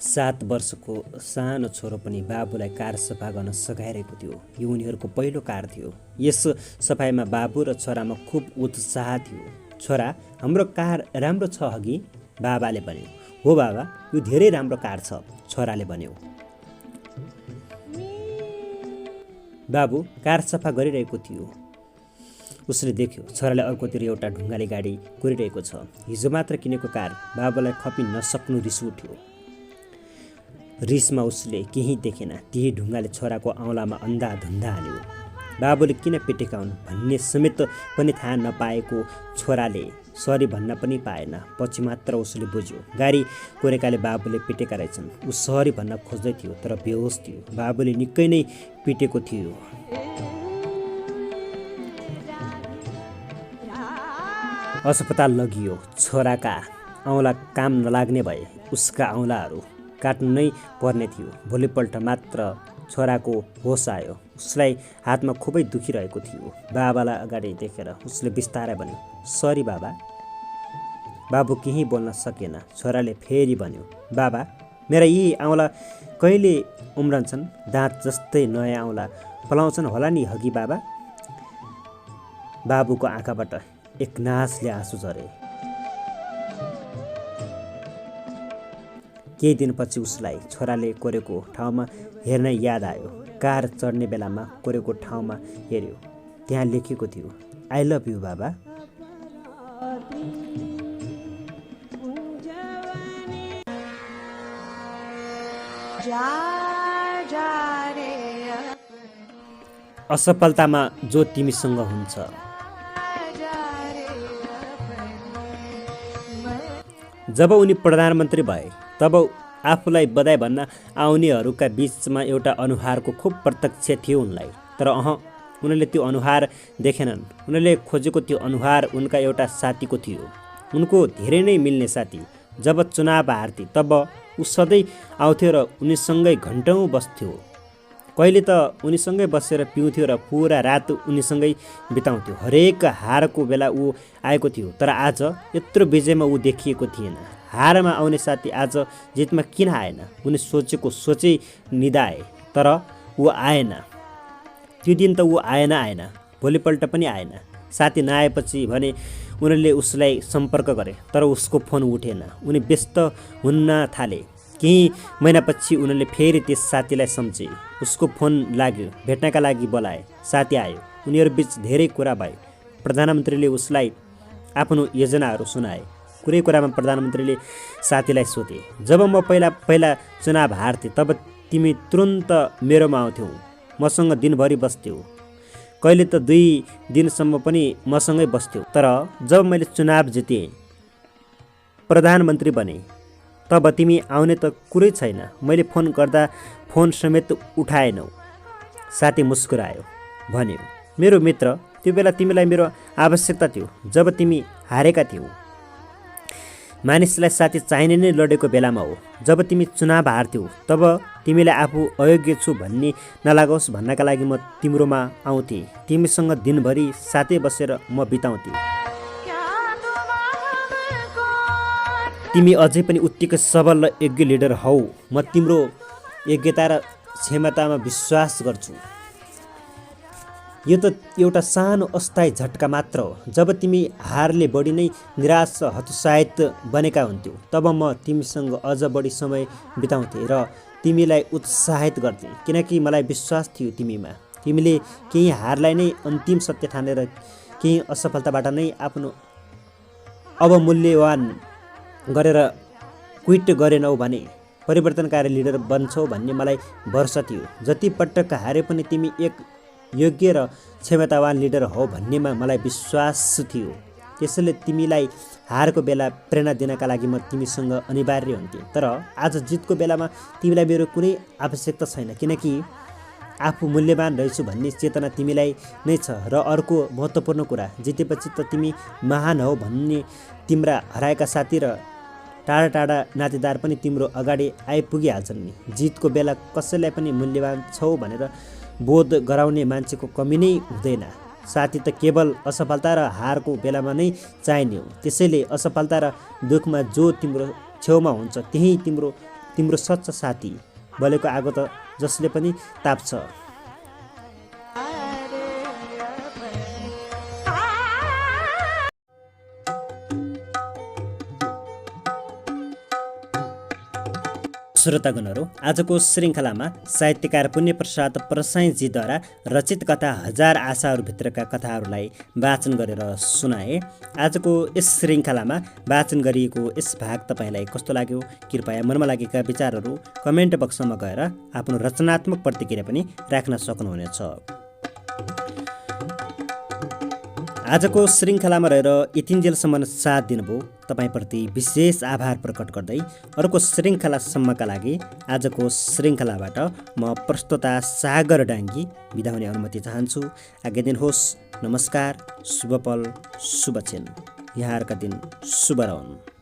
A: सात वर्षको सानो छोरो पनि बाबुलाई कार सफा गर्न सघाइरहेको थियो। यो उनीहरूको पहिलो कार थियो। यस सफाइमा बाबु र छोरामा खुब उत्साह थियो। छोरा, हाम्रो कार राम्रो छ हगि? बाबाले भन्यो। हो बाबा, यो धेरै राम्रो कार छ, छोराले भन्यो। बाबु कार सफा गरिरहेको थियो। उसले देख्यो छोराले अर्कोतिर एउटा ढुङ्गाले गाडी कुरिरहेको छ। हिजो मात्र किनेको कार, बाबालाई खपि नसक्नु रिस उठ्यो। रिसमा उसले केही देखेन, त्यही ढुङ्गाले छोराको औँलामा अन्धाधुन्धा हाल्यो। बाबुले किन पिटेका हुन् भन्ने समेत पनि थाहा नपाएको छोराले सरी भन्न पनि पाएन। पछि मात्र उसले बुझ्यो गाडी कोरेकाले बाबुले पिटेका रहेछन्। ऊ सरी भन्न खोज्दै थियो तर बेहोस थियो। बाबुले निकै नै पिटेको थियो। अस्पताल लगियो। छोराका औँला काम नलाग्ने भए उसका औँलाहरू काट्नु नै पर्ने थियो। भोलिपल्ट मात्र छोराको होस आयो। उसलाई हातमा खुबै दुखिरहेको थियो। बाबालाई अगाडि देखेर उसले बिस्तारै भन्यो, सरी बाबा। बाबु केही बोल्न सकेन। छोराले फेरि भन्यो, बाबा मेरा यी औँला कहिले उम्रन्छन्? दाँत जस्तै नयाँ औँला पलाउँछन् होला नि हगी बाबा। बाबुको आँखाबाट एक नासले आँसु झरे। केही दिनपछि उसलाई छोराले कोरेको ठाउँमा हेर्न याद आयो। कार चढ्ने बेलामा कोरेको ठाउँमा हेऱ्यो। त्यहाँ लेखेको थियो, आई लभ यु बाबा। असफलतामा जो तिमीसँग हुन्छ। जब उनी प्रधानमन्त्री भए तब आफूलाई बधाई भन्न आउनेहरूका बीचमा एउटा अनुहारको खूब प्रत्यक्ष थियो उनलाई। तर उनले त्यो अनुहार देखेनन्। उनले खोजेको त्यो अनुहार उनका एउटा साथीको थियो, उनको धेरै नै मिल्ने साथी। जब चुनाव हार्थे तब ऊ सधैँ आउँथ्यो र उनीसँगै घन्टौँ बस्थ्यो। कहिले त उनीसँगै बसेर पिउँथ्यो र पुरा रात उनीसँगै बिताउँथ्यो। हरेक हारको बेला ऊ आएको थियो तर आज यत्रो विजयमा ऊ देखिएको थिएन। हारमा आउने साथी आज जितमा किन आएन? उनी सोचेको सोचै निदाए तर ऊ आएन। त्यो दिन त ऊ आएन। भोलिपल्ट पनि आएन। साथी नआएपछि भने उनीहरूले उसलाई सम्पर्क गरे तर उसको फोन उठेन। उनी व्यस्त हुन्न थाले। केही महिनापछि उनीहरूले फेरि त्यस साथीलाई सम्झे। उसको फोन लाग्यो। भेट्नका लागि बोलाए। साथी आयो। उनीहरू बीच धेरै कुरा भयो। प्रधानमन्त्रीले उसलाई आफ्नो योजनाहरू सुनाए। कुनै कुरामा प्रधानमन्त्रीले साथीलाई सोधे, जब म पहिला चुनाव हार्थे तब तिमी तुरुन्त मेरोमा आउँथ्यौ, मसँग दिनभरि बस्थ्यौ, कहिले त 2 दिनसम्म पनि मसँगै बस्थ्यौ। तर जब मैले चुनाव जितेँ, प्रधानमन्त्री बने, तब तिमी आउने त कुरै छैन। मैले फोन गर्दा फोन समेत उठाएनौ। साथी मुस्कुरायो, भन्यो, मेरो मित्र, त्यो बेला तिमीलाई मेरो आवश्यकता थियो जब तिमी हारेका थियौ। मानिसलाई साथी चाहिने नै लडेको बेलामा हो। जब तिमी चुनाव हार्थ्यौ तब तिमीलाई आफू अयोग्य छु भन्ने नलागोस् भन्नका लागि म तिम्रोमा आउँथेँ। तिमीसँग दिनभरि साथै बसेर म बिताउँथेँ। तिमी अझै पनि उत्तिकै सबल र योग्य लिडर हौ। म तिम्रो योग्यता र क्षमतामा विश्वास गर्छु। यो त एउटा सानो अस्थायी झट्का मात्र हो। जब तिमी हारले बढी नै निराश र हतोत्साहित बनेका हुन्थ्यौ तब म तिमीसँग अझ बढी समय बिताउँथेँ र तिमीलाई उत्साहित गर्थेँ, किनकि मलाई विश्वास थियो तिमीमा। तिमीले केही हारलाई नै अन्तिम सत्य ठानेर केही असफलताबाट नै आफ्नो अवमूल्यवान गरेर क्विट गरेनौ भने परिवर्तनकारी लिडर बन्छौ भन्ने मलाई भरोसा थियो। जति पटक हारे पनि तिमी एक योग्य र क्षमतावान लिडर हौ भन्नेमा मलाई विश्वास थियो। त्यसैले तिमीलाई हारको बेला प्रेरणा दिनका लागि म तिमीसँग अनिवार्य हुन्थेँ। तर आज जितको बेलामा तिमीलाई मेरो कुनै आवश्यकता छैन, किनकि आफू मूल्यवान रहेछु भन्ने चेतना तिमीलाई नै छ। र अर्को महत्त्वपूर्ण कुरा, जितेपछि त तिमी महान हौ भन्ने तिम्रा हराएका साथी र टाढा टाढा नातेदार पनि तिम्रो अगाडि आइपुगिहाल्छन् नि। जितको बेला कसैलाई पनि मूल्यवान छौ भनेर बोध गराउने मान्छेको कमी नै हुँदैन। साथी त केवल असफलता र हारको बेलामा नै चाहिने हो। त्यसैले असफलता र दुःखमा जो तिम्रो छेउमा हुन्छ त्यही तिम्रो सच्चा साथी। बलेको आगो त जसले पनि ताप्छ। श्रोतागणहरू, आजको श्रृङ्खलामा साहित्यकार पुण्यप्रसाद प्रसाईँजीद्वारा रचित कथा हजार आशाहरूभित्रका कथाहरूलाई वाचन गरेर सुनाए। आजको यस श्रृङ्खलामा वाचन गरिएको यस भाग तपाईँलाई कस्तो लाग्यो? कृपया मनमा लागेका विचारहरू कमेन्ट बक्समा गएर आफ्नो रचनात्मक प्रतिक्रिया पनि राख्न सक्नुहुनेछ। आजको श्रृङ्खलामा रहेर यतिन्जेलसम्म साथ दिनुभयो तपाईँप्रति विशेष आभार प्रकट गर्दै अर्को श्रृङ्खलासम्मका लागि आजको श्रृङ्खलाबाट म प्रस्तोता सागर डाङ्गी बिदा हुने अनुमति चाहन्छु। आज्ञा दिनुहोस्। नमस्कार। शुभ पल, शुभ क्षण। यहाँहरूका दिन शुभ रहन्।